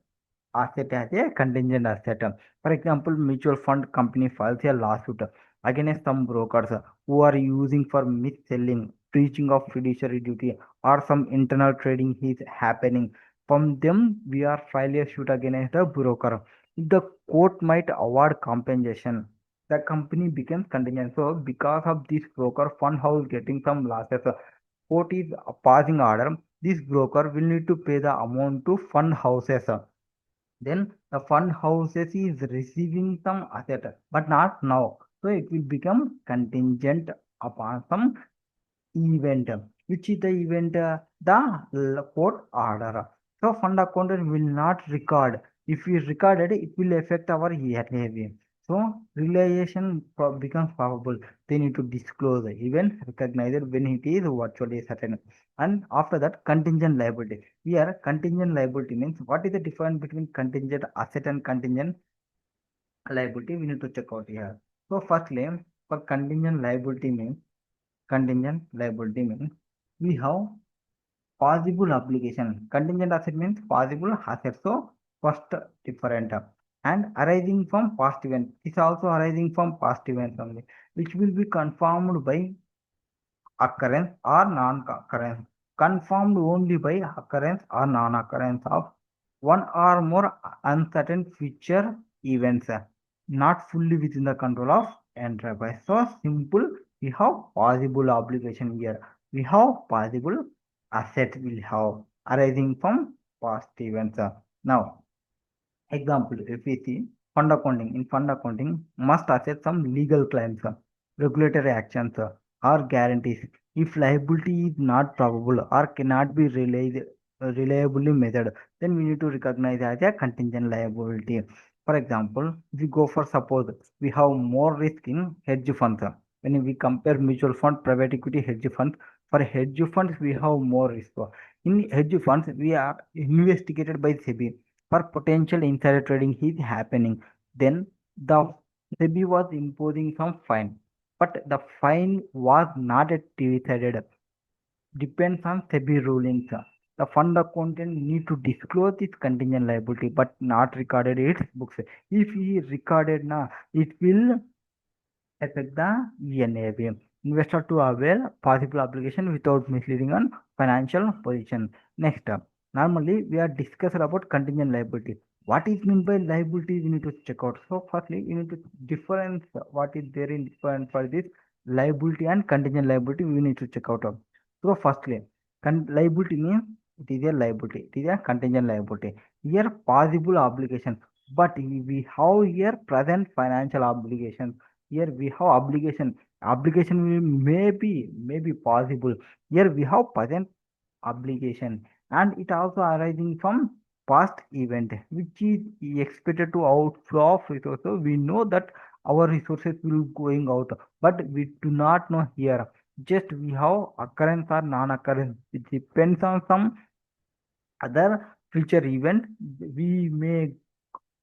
asset as a contingent asset. For example, mutual fund company files a lawsuit against some brokers who are using for mis-selling, breaching of fiduciary duty, or some internal trading is happening. From them, we are file a suit against the broker. The court might award compensation. The company becomes contingent. So, because of this broker fund house getting some losses, court is passing order. This broker will need to pay the amount to fund houses. Then the fund houses is receiving some asset, but not now. So it will become contingent upon some event. Which is the event? The court order. So fund accountant will not record. If we recorded, it will affect our ERAV. So realization becomes probable. They need to disclose even recognize it when it is virtually certain. And after that, contingent liability. Here, contingent liability means what is the difference between contingent asset and contingent liability? We need to check out here. So firstly, for contingent liability means we have possible obligation. Contingent asset means possible asset. So first different and arising from past event. It's also arising from past events only, which will be confirmed by occurrence or non-occurrence. Confirmed only by occurrence or non-occurrence of one or more uncertain future events, not fully within the control of enterprise. So simple, we have possible obligation here. We have possible asset will have arising from past events. Now, example, if we see fund accounting, in fund accounting must assess some legal claims, regulatory actions, or guarantees. If liability is not probable or cannot be reliably measured, then we need to recognize as a contingent liability. For example, if we go for suppose we have more risk in hedge funds. When we compare mutual fund, private equity, hedge funds, for hedge funds we have more risk. In hedge funds, we are investigated by SEBI for potential insider trading is happening. Then the SEBI was imposing some fine, but the fine was not yet decided. Depends on SEBI rulings. The fund accountant need to disclose this contingent liability, but not recorded its books. If he recorded now, it will affect the ENAV. Investor to avail possible obligation without misleading on financial position. Next, normally we are discussing about contingent liability. What is meant by liability? We need to check out. So firstly, we need to difference what is there in different for this liability and contingent liability. We need to check out. So firstly, liability means it is a liability. It is a contingent liability. Here possible obligation, but we have here present financial obligations. Here we have obligation may be possible. Here we have present obligation, and it also arising from past event which is expected to outflow of resources. We know that our resources will going out, but we do not know here. Just we have occurrence or non-occurrence. It depends on some other future event. We may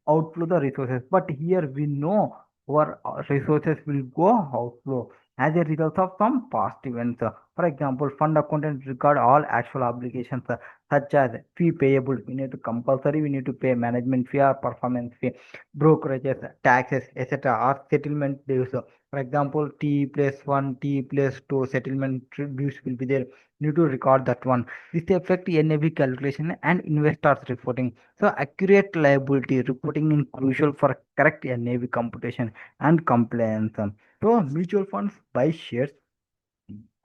outflow the resources, but here we know our resources will go outflow. as a result of some past events. For example, fund accountant record all actual obligations such as fee payable. We need to pay management fee or performance fee, brokerages, taxes, etc. or settlement dues. For example, T plus one, T plus two settlement dues will be there. Need to record that one. This affect NAV calculation and investors reporting. So accurate liability reporting is crucial for correct NAV computation and compliance. So mutual funds buy shares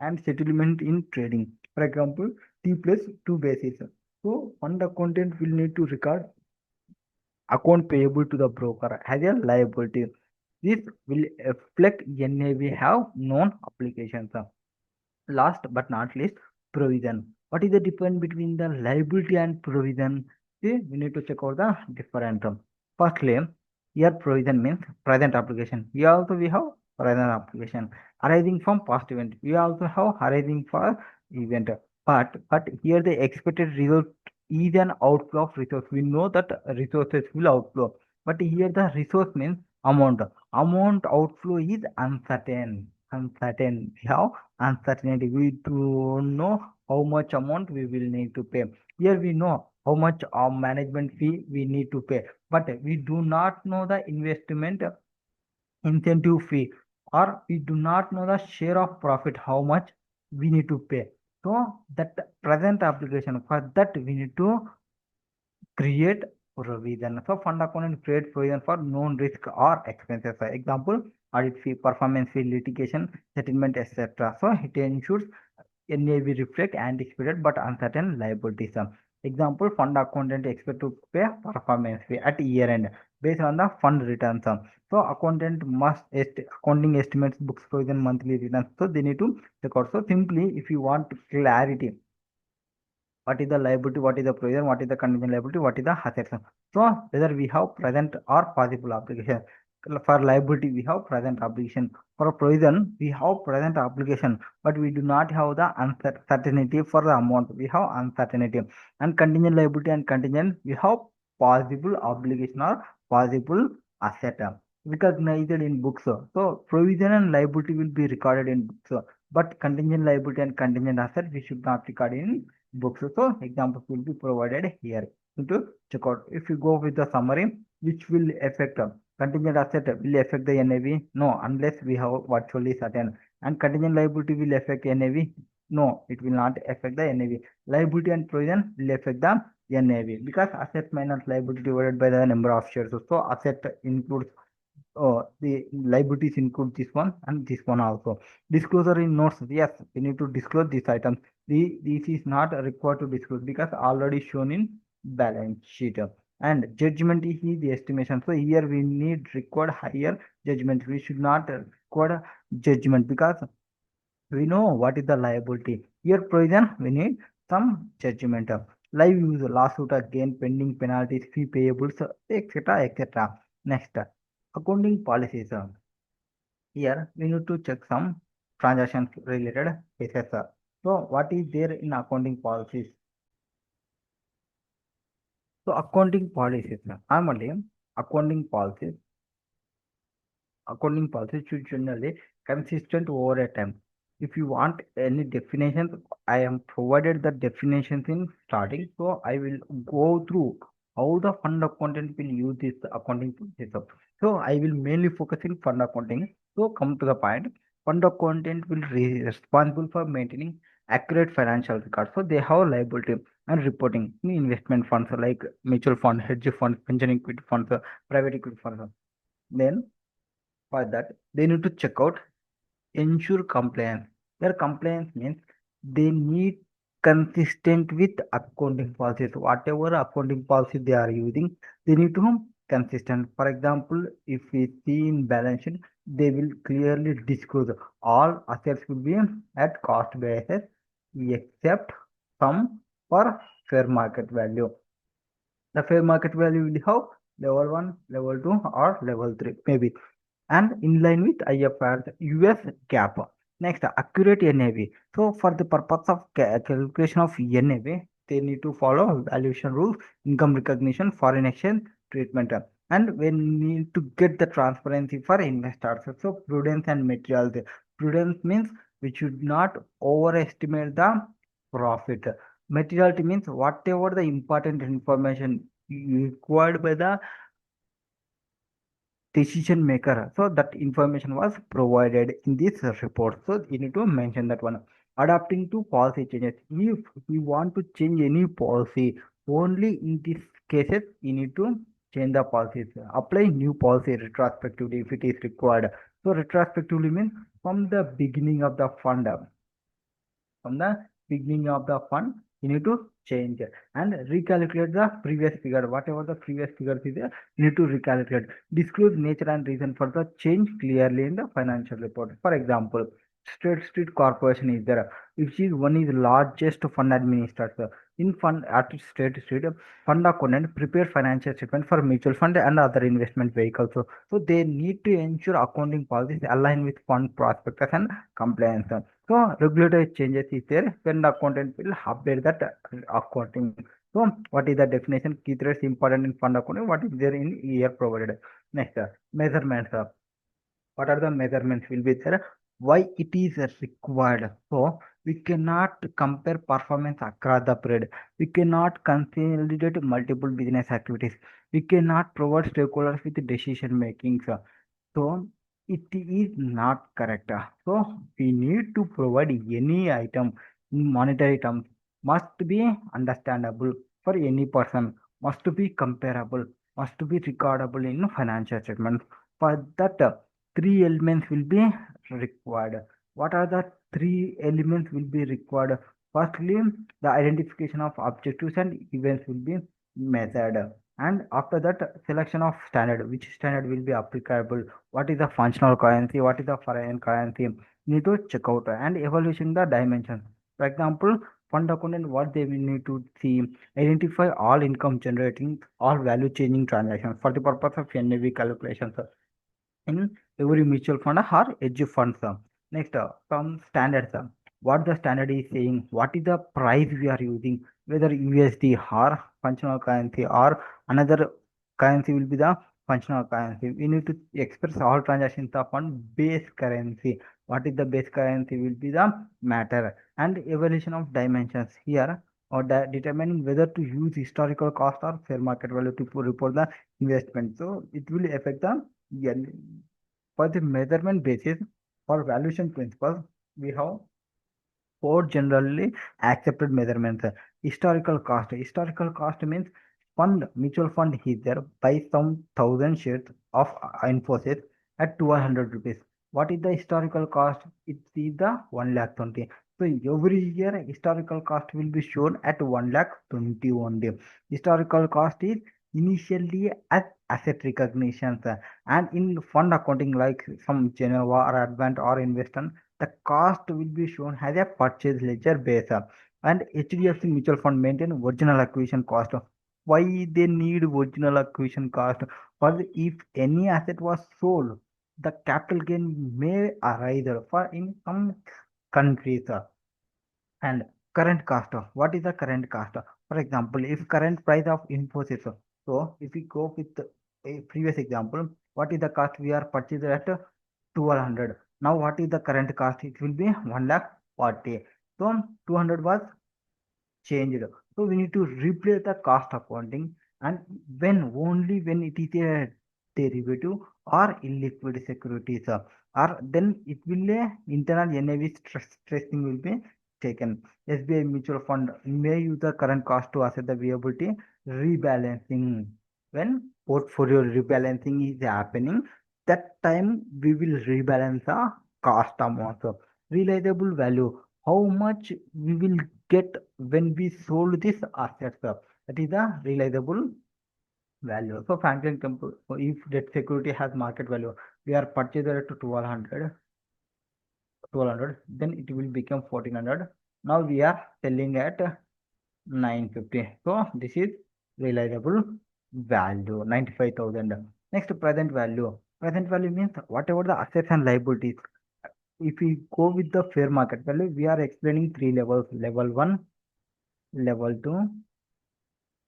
and settlement in trading. For example, T plus two basis. So fund accountant will need to record account payable to the broker as a liability. This will reflect NAV have known applications. Last but not least, provision. What is the difference between the liability and provision? See, we need to check out the different. Firstly, here provision means present application. We have present application arising from past event. We also have arising for event. But here the expected result is an outflow of resource. We know that resources will outflow. But here the resource means amount. Amount outflow is uncertain. Uncertain. We have uncertainty. We do know how much amount we will need to pay. Here we know how much management fee we need to pay, but we do not know the investment incentive fee, or we do not know the share of profit how much we need to pay. So that present application for that we need to create provision. So fund accountant create provision for known risk or expenses. For example, audit fee, performance fee, litigation, settlement, etc. So it ensures NAV reflect anticipated but uncertain liabilities. Example, fund accountant expect to pay performance fee at year end based on the fund returns. So accountant must accounting estimates books provision monthly returns. So they need to check out. So simply, if you want clarity, what is the liability, what is the provision, what is the contingent liability, what is the assets. So whether we have present or possible obligation. For liability, we have present obligation. For provision, we have present obligation, but we do not have the uncertainty for the amount. We have uncertainty. And contingent liability and contingent, we have possible obligation or possible asset recognized in books. So provision and liability will be recorded in books, but contingent liability and contingent asset we should not record in books. So examples will be provided here. To check out. If you go with the summary, which will affect contingent asset will affect the NAV? No, unless we have virtually certain. And contingent liability will affect NAV? No, it will not affect the NAV. Liability and provision will affect the NAV because asset minus liability divided by the number of shares. So asset includes the liabilities include this one and this one also. Disclosure in notes. Yes, we need to disclose these items. This is not required to disclose because already shown in balance sheet. And judgment is the estimation. So here we need required higher judgment. We should not record judgment because we know what is the liability. Here provision we need some judgment. Live use lawsuit again pending penalties, fee payables, etc. etc. Next, accounting policies. Here we need to check some transactions related cases. So what is there in accounting policies? So accounting policies. Normally, accounting policies accounting policies should generally consistent over a time. If you want any definitions, I am provided the definitions in starting. So I will go through how the fund accountant will use this accounting policies. So I will mainly focus in fund accounting. So come to the point. Fund accountant will be responsible for maintaining accurate financial records. So they have liability and reporting in investment funds like mutual fund, hedge funds, pension equity funds, private equity funds. Then for that, they need to check out ensure compliance. Their compliance means they need consistent with accounting policies. Whatever accounting policy they are using, they need to be consistent. For example, if we see in balance sheet, they will clearly disclose all assets will be at cost basis except some for fair market value. The fair market value will have level 1, level 2 or level 3 maybe, and in line with IFRS US GAAP. Next, accurate NAV. So for the purpose of calculation of NAV, they need to follow valuation rules, income recognition, foreign exchange treatment, and we need to get the transparency for investors. So prudence and materials. Prudence means we should not overestimate the profit. Materiality means whatever the important information required by the decision maker. So that information was provided in this report. So you need to mention that one. Adapting to policy changes. If we want to change any policy, only in these cases you need to change the policies. Apply new policy retrospectively if it is required. So retrospectively means from the beginning of the fund, from the beginning of the fund you need to change and recalculate the previous figure. Whatever the previous figure is there, you need to recalculate. Disclose nature and reason for the change clearly in the financial report. For example, State Street Corporation is there, which is one is largest fund administrator in fund at State Street. Fund accountant prepare financial statement for mutual fund and other investment vehicles. So they need to ensure accounting policies align with fund prospectus and compliance. So regulatory changes is there when the accountant will update that accounting. So what is the definition? Key threads important in fund accounting. What is there in year provided? Next, measurements. What are the measurements will be there? Why it is required? So we cannot compare performance across the period. We cannot consolidate multiple business activities. We cannot provide stakeholders with decision making. So it is not correct. So we need to provide any item in monetary terms must be understandable for any person, must be comparable, must be recordable in financial statement. For that, three elements will be required. What are the three elements will be required? Firstly, the identification of objectives and events will be measured. And after that, selection of standard, which standard will be applicable, what is the functional currency, what is the foreign currency, you need to check out and evaluation the dimensions. For example, fund accountant, what they will need to see, identify all income generating, all value changing transactions for the purpose of NAV calculations in every mutual fund or hedge funds. Next, some standards. What the standard is saying, what is the price we are using, whether USD or functional currency or another currency will be the functional currency. We need to express all transactions of one base currency. What is the base currency will be the matter and evaluation of dimensions here or determining whether to use historical cost or fair market value to report the investment. So it will affect the yeah, for the measurement basis for valuation principles, we have four generally accepted measurements. Historical cost. Historical cost means fund, mutual fund is there buy some thousand shares of Infosys at 1200 rupees. What is the historical cost? It is the 1 lakh 20. So every year historical cost will be shown at 1 lakh 20 only. Historical cost is initially as asset recognition, and in fund accounting like some Geneva or Advent or Investment, the cost will be shown as a purchase ledger base. And HDFC mutual fund maintain original acquisition cost. Why they need original acquisition cost? For if any asset was sold, the capital gain may arise for in some countries. And current cost. What is the current cost? For example, if current price of Infosys, so if we go with a previous example, what is the cost we are purchased at 1200. Now what is the current cost? It will be 1 lakh 40. So 200 was changed. So we need to replace the cost accounting and when only when it is a derivative or illiquid securities, or then it will a internal NAV stressing will be taken. SBI mutual fund may use the current cost to assess the viability rebalancing. When portfolio rebalancing is happening, that time we will rebalance the cost amount. Realizable value, how much we will get when we sold this assets. That is the realizable value. So Franklin Temple, so if debt security has market value, we are purchased at 1200, then it will become 1400. Now we are selling at 950. So this is realizable value 95,000. Next, present value. Present value means whatever the assets and liabilities. If we go with the fair market value, we are explaining three levels: level 1, level 2,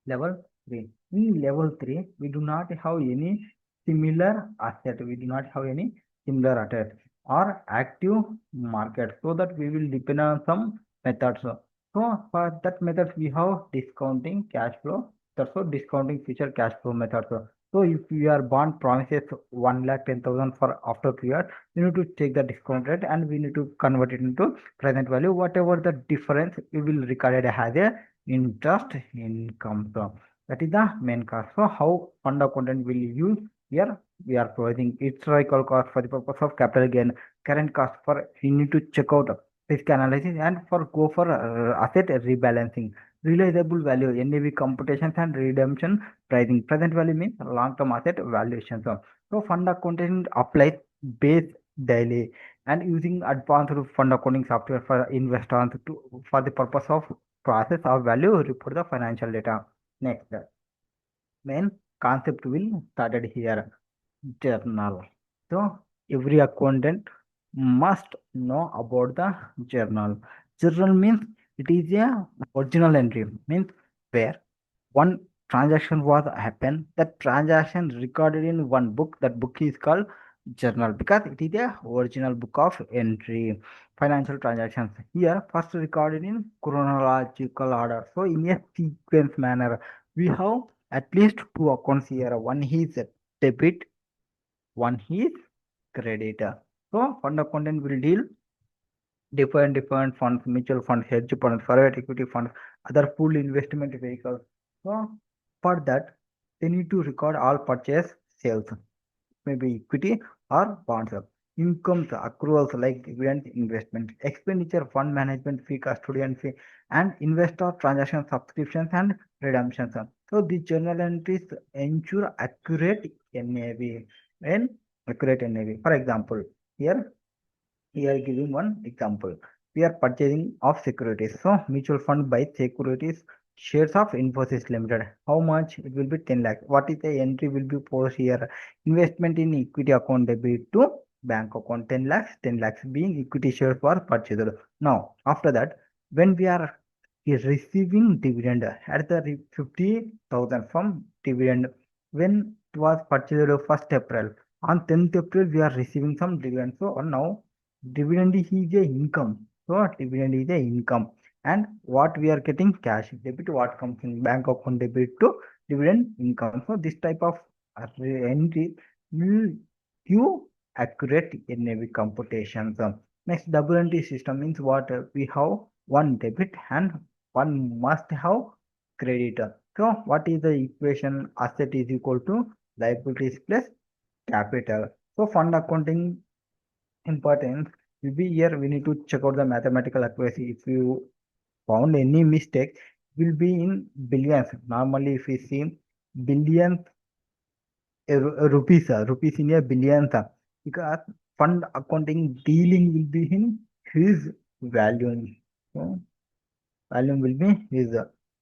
level 3. In level 3, we do not have any similar asset. We do not have any similar asset. or active market, so that we will depend on some methods. So for that methods we have discounting cash flow, that's so discounting future cash flow methods. So if your bond promises 1,10,000 for after period, we need to take the discount rate and we need to convert it into present value. Whatever the difference, we will record it as a interest income. So that is the main cost. So how fund accountant will use here? We are providing historical cost for the purpose of capital gain, current cost for you need to check out risk analysis, and for go for asset rebalancing, realizable value, NAV computations and redemption pricing. Present value means long-term asset valuation. So fund accounting applies base daily and using advanced fund accounting software for investors to for the purpose of process of value report the financial data. Next, main concept will started here. Journal. So every accountant must know about the journal. Journal means it is a original entry, means where one transaction was happened, that transaction recorded in one book, that book is called journal because it is a original book of entry. Financial transactions here first recorded in chronological order, so in a sequence manner. We have at least two accounts here, one is debit, one is credit. So fund accountant will deal different funds, mutual funds, hedge funds, private equity funds, other pool investment vehicles. So for that, they need to record all purchase sales, maybe equity or bonds. Incomes, accruals like dividend investment, expenditure, fund management fee, custodian fee, and investor transaction subscriptions and redemptions. So the journal entries ensure accurate NAV and accurate NAV. For example, here here giving one example. We are purchasing of securities. So mutual fund buys securities shares of Infosys Limited. How much? It will be 10 lakh. What is the entry will be posted here? Investment in equity account debit to bank account 10 lakhs, 10 lakhs being equity shares for purchased. Now, after that, when we are receiving dividend at the 50,000 from dividend, when it was purchased 1st April, on 10th April, we are receiving some dividend. So now dividend is a income. So dividend is a income. And what we are getting cash debit, what comes in bank account debit to dividend income. So this type of entry will give accurate NAV computations. Next, double entry system means what we have one debit and one must have credit. So what is the equation? Asset is equal to liabilities plus capital. So fund accounting importance will be here. We need to check out the mathematical accuracy. If you found any mistake, will be in billions. Normally, if we see billions rupees, rupees in a billions, because fund accounting dealing will be in his value. So, volume will be is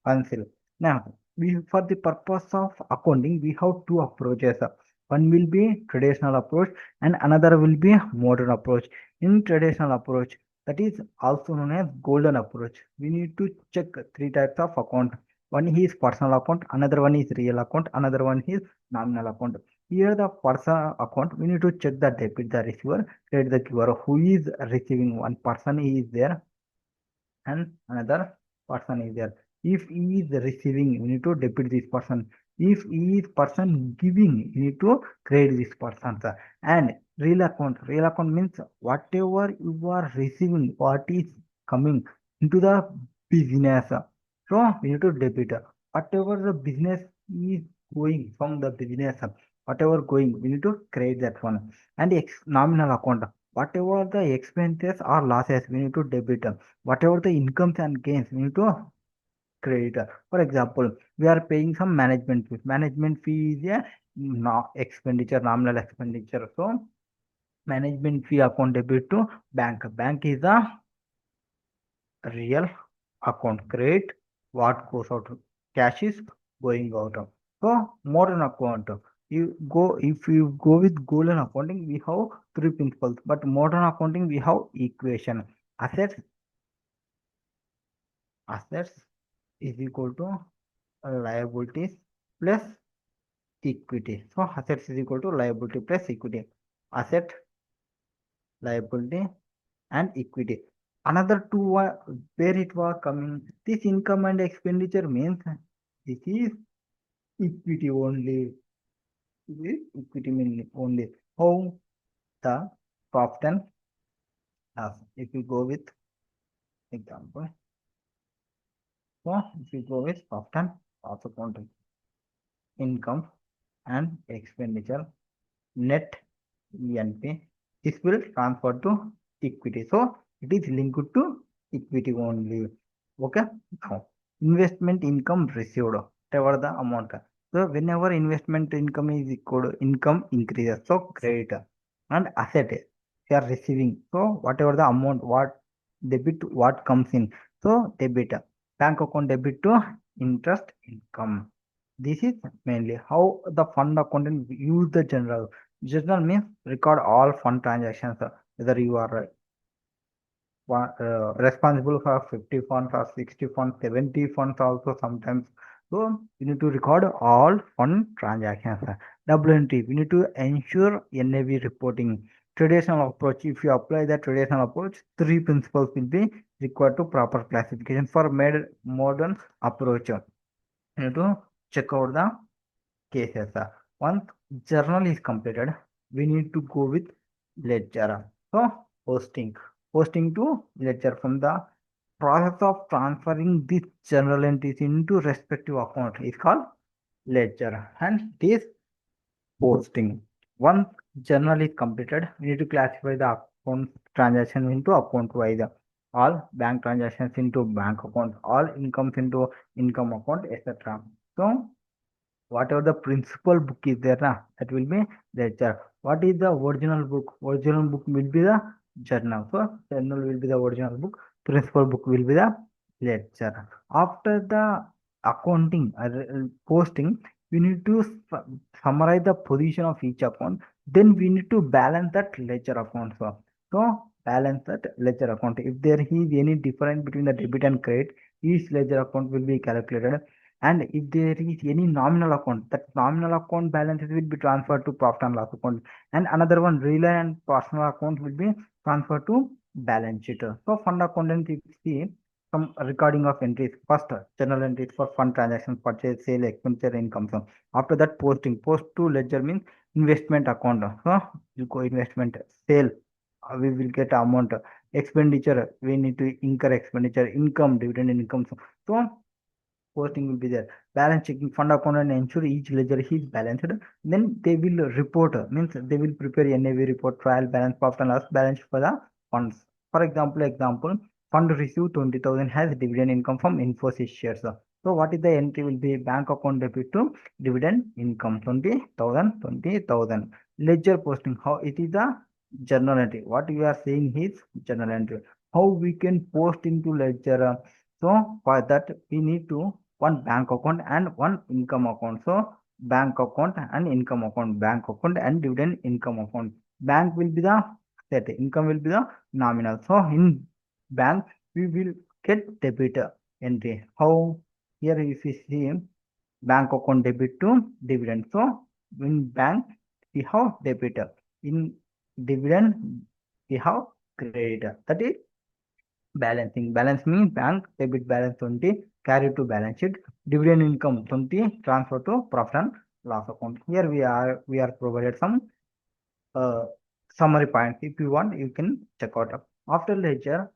cancel. Now, we for the purpose of accounting, we have two approaches. One will be traditional approach and another will be modern approach. In traditional approach, that is also known as golden approach. We need to check three types of account. One is personal account, another one is real account, another one is nominal account. Here the personal account, we need to check the debit, the receiver, credit the giver. Who is receiving? One person is there and another person is there. If he is receiving, you need to debit this person. If he is person giving, you need to credit this person. And real account means whatever you are receiving, what is coming into the business. So we need to debit. Whatever the business is going from the business, whatever going, we need to credit that one. And nominal account, whatever the expenses or losses, we need to debit. Whatever the incomes and gains, we need to credit. For example, we are paying some management fee. Management fee is a expenditure, nominal expenditure. So management fee account debit to bank. Bank is a real account. Credit what goes out. Cash is going out. So modern account. If you go with golden accounting, we have three principles. But modern accounting, we have equation. Assets assets is equal to liabilities plus equity. So assets is equal to liability plus equity. Asset liability and equity. Another two where it was coming. This income and expenditure means this is equity only. This is equity only. How the profit and loss. If you go with example, so if you go with profit and loss accounting, income and expenditure, net ENP, this will transfer to equity. So it is linked to equity only. Okay. Now, investment income received, whatever the amount. So whenever investment income is equal to income increases, so credit and asset they are receiving. So whatever the amount, what debit, what comes in. So debit, bank account debit to interest income. This is mainly how the fund accountant use the general. General means record all fund transactions, whether you are responsible for 50 funds or 60 funds, 70 funds also sometimes. So you need to record all fund transactions. WNT, we need to ensure NAV reporting. Traditional approach, if you apply the traditional approach, three principles will be required to proper classification. For modern approach, you need to check out the cases. Once journal is completed, we need to go with ledger. So posting to ledger. From the process of transferring this journal entries into respective account is called ledger, and this posting. Once journal is completed, we need to classify the account transaction into account wise. All bank transactions into bank account, all incomes into income account, etc. So whatever the principal book is there, that will be ledger. What is the original book? Original book will be the journal. So journal will be the original book. Principal book will be the ledger. After the accounting posting, we need to summarize the position of each account. Then we need to balance that ledger account. So balance that ledger account. If there is any difference between the debit and credit, each ledger account will be calculated, and if there is any nominal account, that nominal account balances will be transferred to profit and loss account, and another one real and personal account will be transferred to balance sheet. So fund accountant, if you see some recording of entries, first general entries for fund transactions, purchase, sale, expenditure, income. So after that, post to ledger means investment account. So you go investment, sale, we will get amount, expenditure, we need to incur expenditure, income, dividend income. So posting will be there. Balance checking, fund accountant ensure each ledger is balanced. Then they will report, means they will prepare NAV report, trial balance, profit and loss balance for the funds. For example, fund received 20,000 has dividend income from Infosys shares. So what is the entry will be bank account debit to dividend income 20,000. Ledger posting, how it is the journal entry. What you are saying is journal entry. How we can post into ledger? So for that we need to one bank account and one income account. So bank account and income account, bank account and dividend income account. Bank will be the set, income will be the nominal. So in bank we will get debit entry. How here if you see bank account debit to dividend. So in bank we have debit. In dividend we have credit. That is balancing. Balance means bank debit balance 20 carry to balance sheet. Dividend income 20 transfer to profit and loss account. Here we are provided some uh, summary points. If you want, you can check out. After ledger,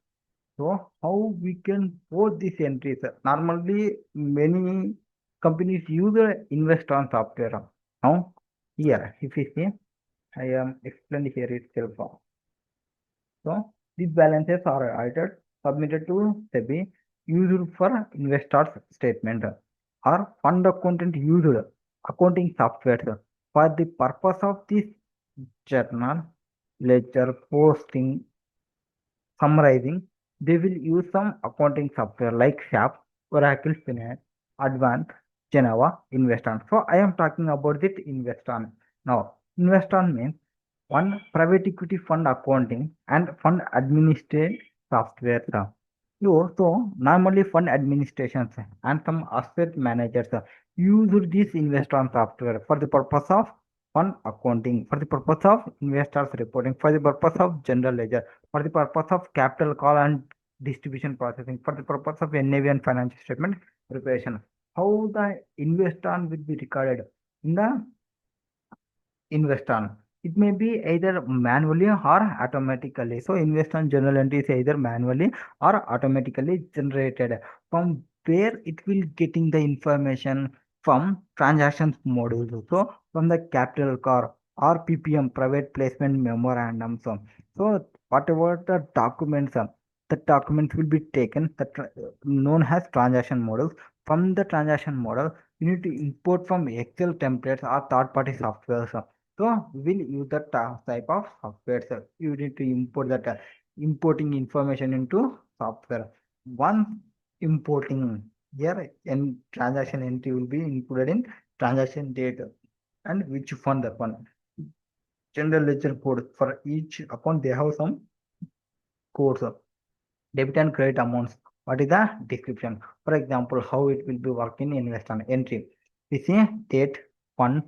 so how we can post these entries? Normally, many companies use the invest on software. Now, here, if you see, I am explaining here itself. So these balances are audited, submitted to SEBI, used for investors statement, or fund accountant used accounting software for the purpose of this journal, ledger, posting, summarizing. They will use some accounting software like SAP, Oracle Finance, Advanced, Geneva, Investon. So I am talking about this Investon. Now, Investon means one private equity fund accounting and fund administration software. So normally fund administrations and some asset managers use this Investon software for the purpose of Fund accounting for the purpose of investors reporting, for the purpose of general ledger, for the purpose of capital call and distribution processing, for the purpose of NAV and financial statement preparation. How the investor will be recorded in the investor? It may be either manually or automatically. So invest on journal entry is either manually or automatically generated. From where it will getting the information from transactions modules. So from the capital call or PPM private placement memorandum. So whatever the documents, the documents will be taken that known as transaction models. From the transaction model, you need to import from Excel templates or third-party software. So we will use that type of software. So you need to import that importing information into software. Once importing here, and transaction entry will be included in transaction data and which fund that one. General ledger code for each account they have some codes. Debit and credit amounts. What is the description? For example, how it will be working in investment entry. We see date, fund,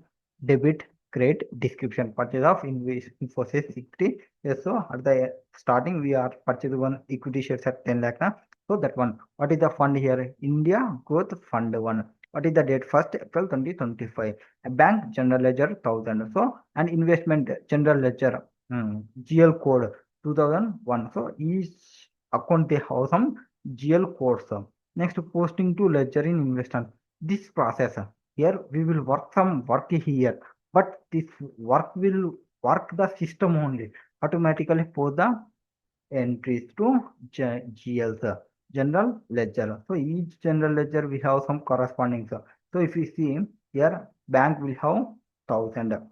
debit, credit, description. Purchase of Infosys equity. Yes, so at the starting we are purchasing one equity shares at 10 lakh. Na? So that one. What is the fund here? India Growth Fund 1. What is the date? 1st April 2025. A bank general ledger 1000. So an investment general ledger GL code 2001. So each account they have some GL codes. Next, posting to ledger in investment. This process here we will work some work here, but this work will work the system only automatically post the entries to GLs, general ledger. So each general ledger we have some corresponding. So if you see here, bank will have 1000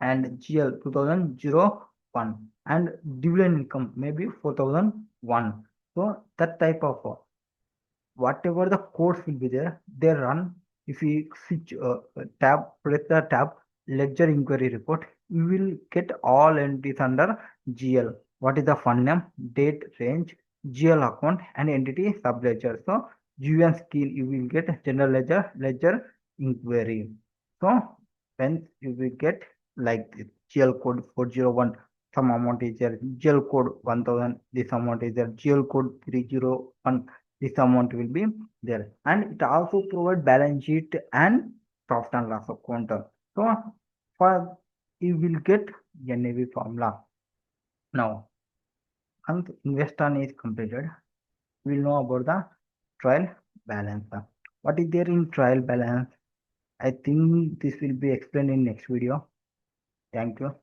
and GL 2001 and dividend income maybe 4001. So that type of whatever the codes will be there, they run. If we switch press the tab, ledger inquiry report, you will get all entries under GL. What is the fund name, date, range, GL account, and entity subledger. So GUN skill, you will get general ledger, ledger inquiry. So when you will get like this, GL code 401, some amount is there, GL code 1000, this amount is there, GL code 301, this amount will be there, and it also provide balance sheet and profit and loss account. So for you will get NAV formula. Now once investment is completed, we will know about the trial balance. What is there in trial balance? I think this will be explained in next video. Thank you.